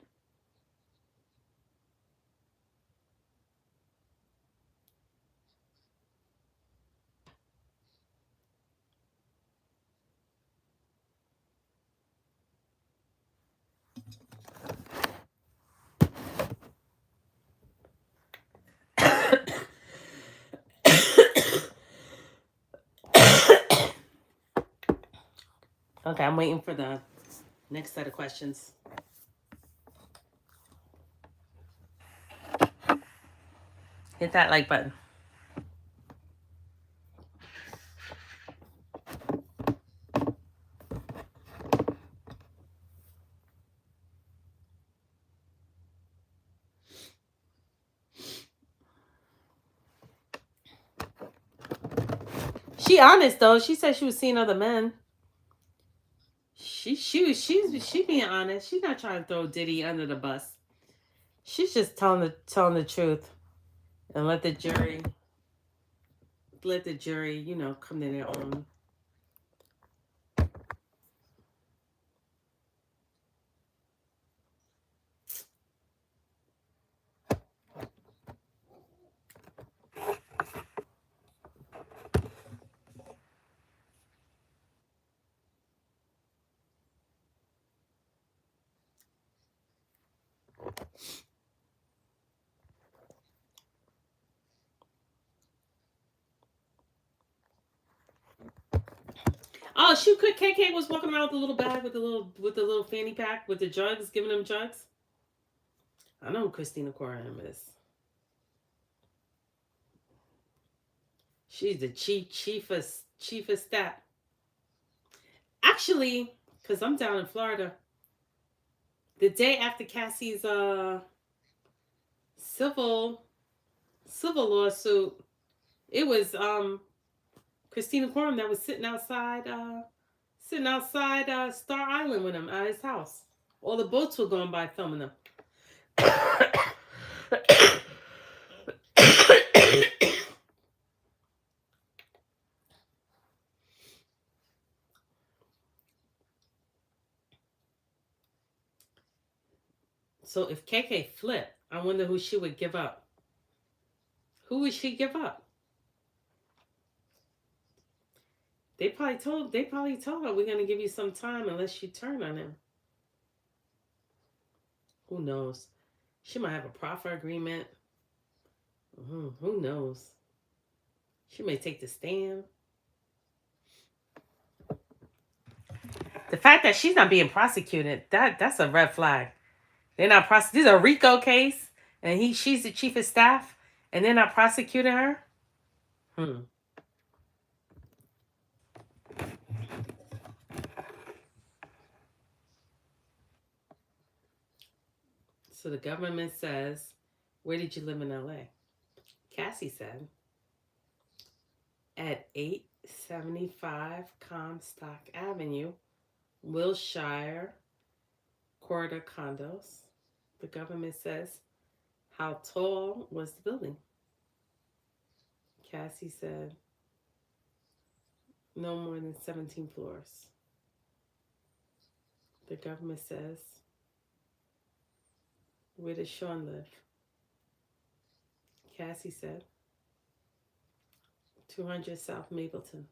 Okay, I'm waiting for the next set of questions. Hit that like button. She honest though. She said she was seeing other men. she being honest. She's not trying to throw Diddy under the bus. She's just telling the truth and let the jury, come to their own. Oh shoot! Quick, KK was walking around with the little bag with the little fanny pack with the drugs, giving them drugs. I know who Christina Coram is. She's the chief of staff. Actually, because I'm down in Florida, the day after Cassie's civil lawsuit, it was Christina Coram that was sitting outside Star Island with him at his house. All the boats were going by filming them. So if KK flipped, I wonder who she would give up. Who would she give up? They probably told her we're gonna give you some time unless you turn on him. Who knows? She might have a proffer agreement. Who knows? She may take the stand. The fact that she's not being prosecuted, that's a red flag. They're not this is a RICO case, and she's the chief of staff, and they're not prosecuting her. So the government says, where did you live in LA? Cassie said, at 875 Comstock Avenue, Wilshire Quarter Condos. The government says, how tall was the building? Cassie said, no more than 17 floors. The government says, where does Sean live? Cassie said, 200 South Mapleton.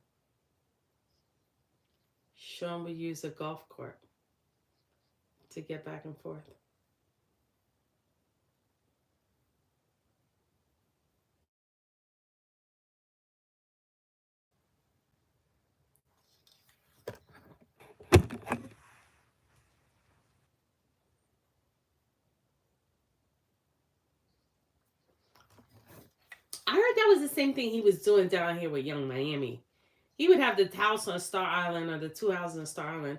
Sean would use a golf court to get back and forth. I heard that was the same thing he was doing down here with Young Miami. He would have the house on Star Island or the two houses on Star Island,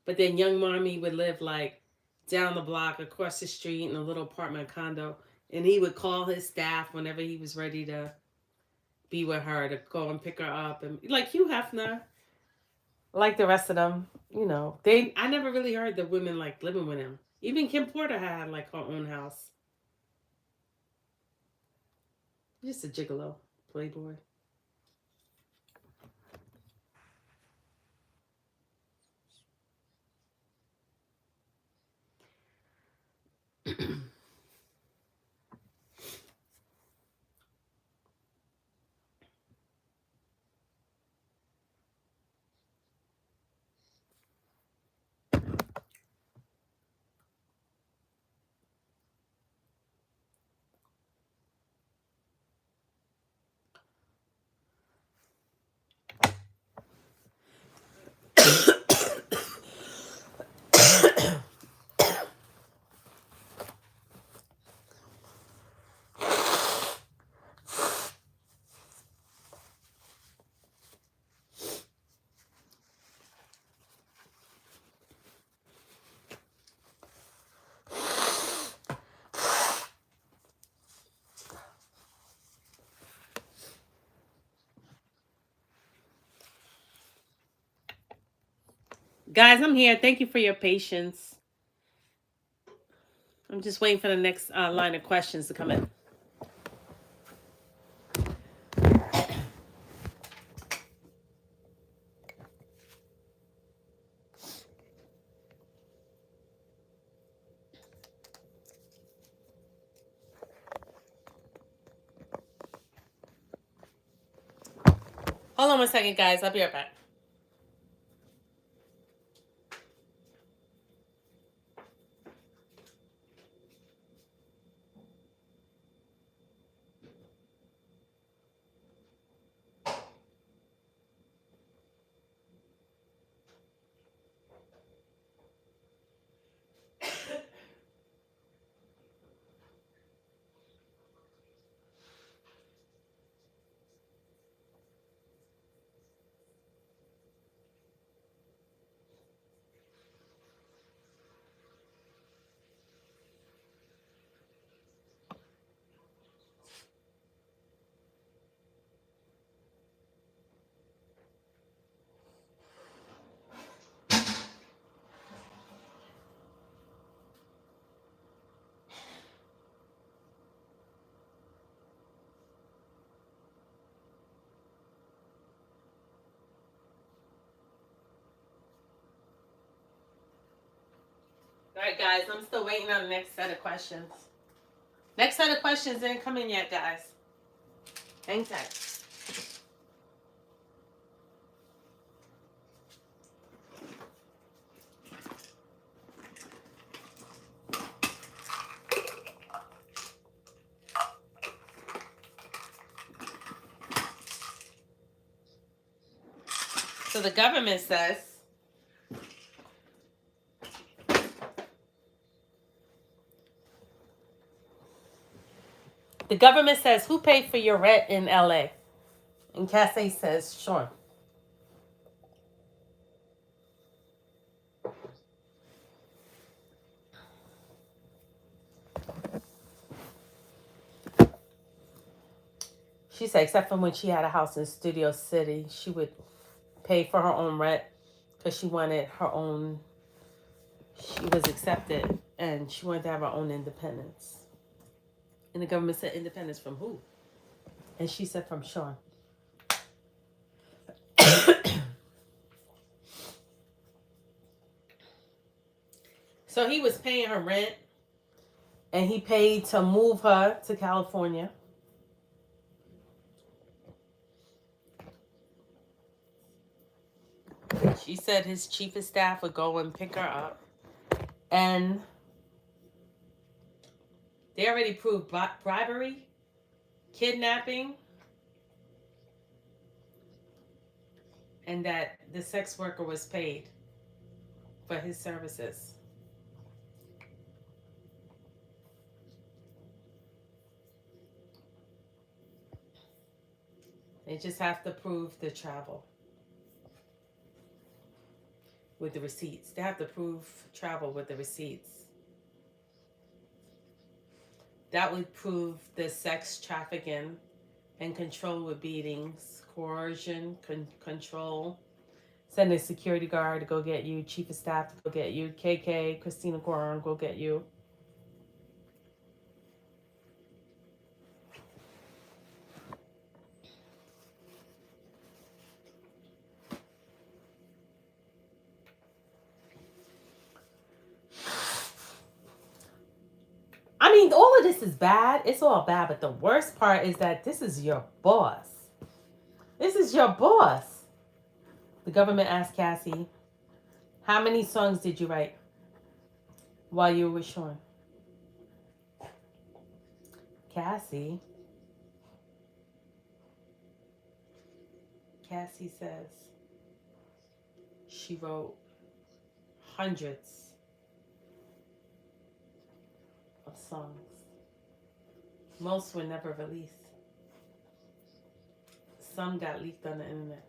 but then Young Miami would live like down the block across the street in a little apartment condo, and he would call his staff whenever he was ready to be with her to go and pick her up, and like Hugh Hefner, like the rest of them, I never really heard the women like living with him. Even Kim Porter had like her own house. Just a gigolo, playboy. Guys, I'm here. Thank you for your patience. I'm just waiting for the next line of questions to come in. Hold on one second, guys. I'll be right back. All right, guys. I'm still waiting on the next set of questions. Next set of questions didn't come in yet, guys. Hang tight. So the government says who paid for your rent in LA? And Cassie says, Sean. She said, except for when she had a house in Studio City, she would pay for her own rent because she wanted her own. She was accepted and she wanted to have her own independence. And the government said, independence from who? And she said, from Sean. So he was paying her rent and he paid to move her to California. She said his chief of staff would go and pick her up. And they already proved bribery, kidnapping, and that the sex worker was paid for his services. They just have to prove the travel with the receipts. They have to prove travel with the receipts. That would prove the sex trafficking and control with beatings, coercion, control. Send a security guard to go get you, chief of staff to go get you, KK, Christina Coron, go get you. I mean, all of this is bad. It's all bad. But the worst part is that this is your boss. This is your boss. The government asked Cassie, how many songs did you write while you were with Sean? Cassie says she wrote hundreds of songs. Most were never released. Some got leaked on the internet.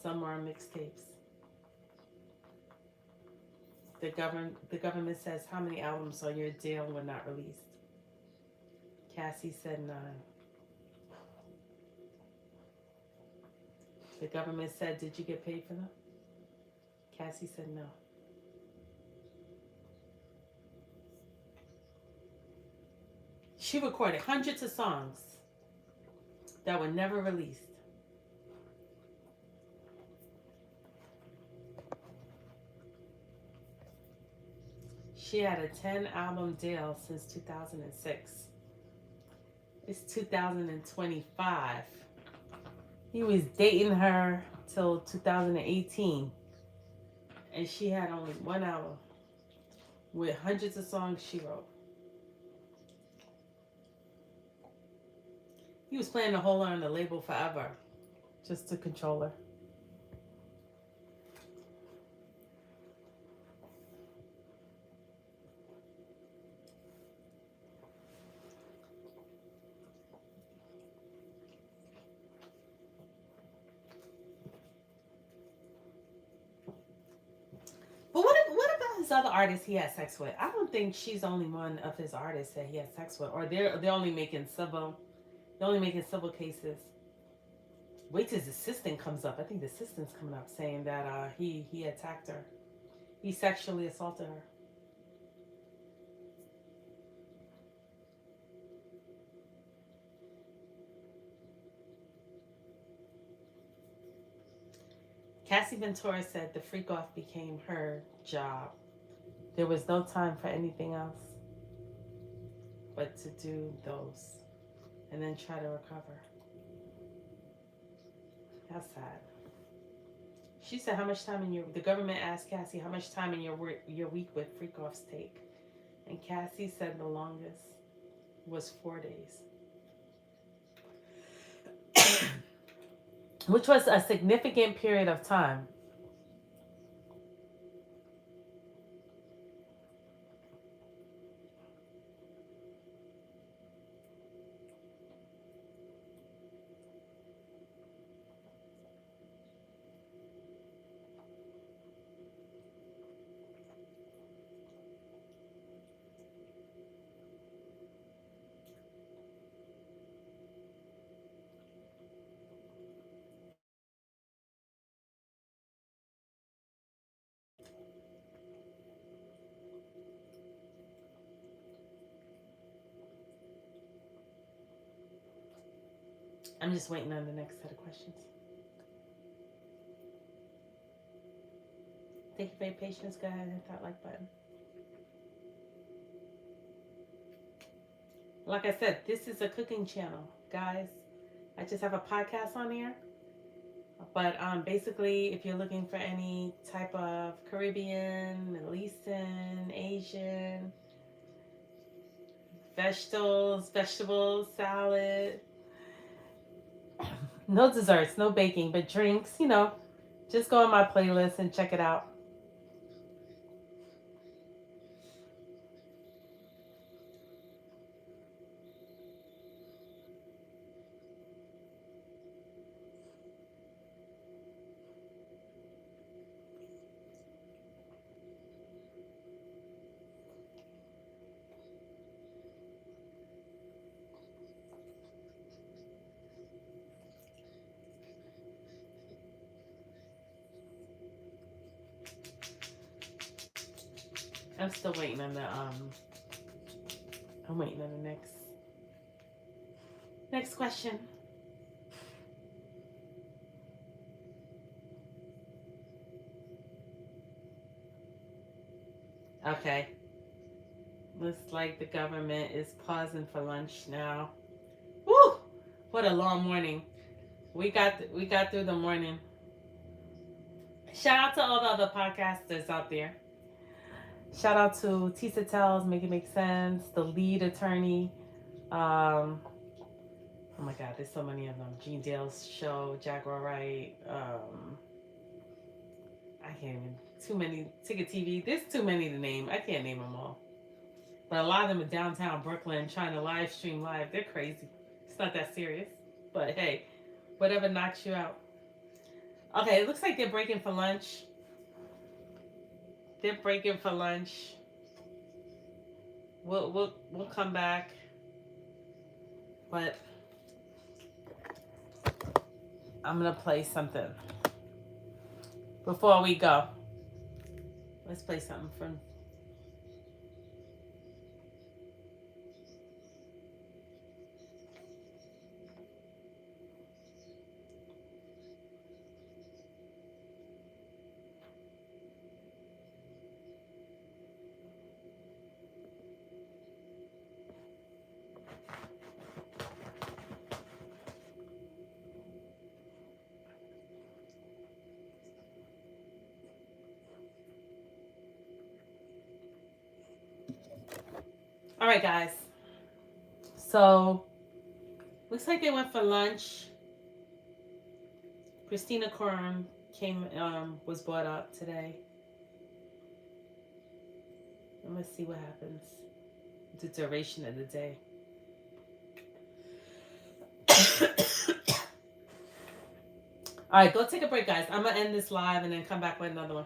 Some were on mixtapes. The government says how many albums on your deal were not released. Cassie said 9. The government said, did you get paid for them? Cassie said no. She recorded hundreds of songs that were never released. She had a 10-album deal since 2006. It's 2025. He was dating her till 2018. And she had only one album with hundreds of songs she wrote. He was planning to hold her on the label forever, just to control her. But what about his other artists he had sex with? I don't think she's only one of his artists that he had sex with, or they're only making civil. They're only making civil cases. Wait till his assistant comes up. I think the assistant's coming up saying that he attacked her. He sexually assaulted her. Cassie Ventura said the freak off became her job. There was no time for anything else but to do those and then try to recover. That's sad. She said, "How much time in the government asked Cassie how much time in your week would freak offs take?" And Cassie said the longest was 4 days, which was a significant period of time. I'm just waiting on the next set of questions. Thank you for your patience. Go ahead and hit that like button. Like I said, this is a cooking channel, guys. I just have a podcast on here. But basically, if you're looking for any type of Caribbean, Middle Eastern, Asian, vegetables, salad, no desserts, no baking, but drinks, just go on my playlist and check it out. I'm still waiting on I'm waiting on the next question. Okay. Looks like the government is pausing for lunch now. Woo! What a long morning. We got through the morning. Shout out to all the other podcasters out there. Shout out to Tisa Tells, Make It Make Sense, the lead attorney. Oh my God, there's so many of them. Gene Dale's show, Jaguar Wright. I can't even. Too many. Ticket TV. There's too many to name. I can't name them all. But a lot of them are downtown Brooklyn trying to live stream live. They're crazy. It's not that serious. But hey, whatever knocks you out. Okay, it looks like they're breaking for lunch. They're breaking for lunch. We'll come back. But I'm gonna play something before we go. Let's play something from. All right, guys. So, looks like they went for lunch. Christina Coram was brought up today. And let's see what happens. The duration of the day. All right, go take a break, guys. I'm gonna end this live and then come back with another one.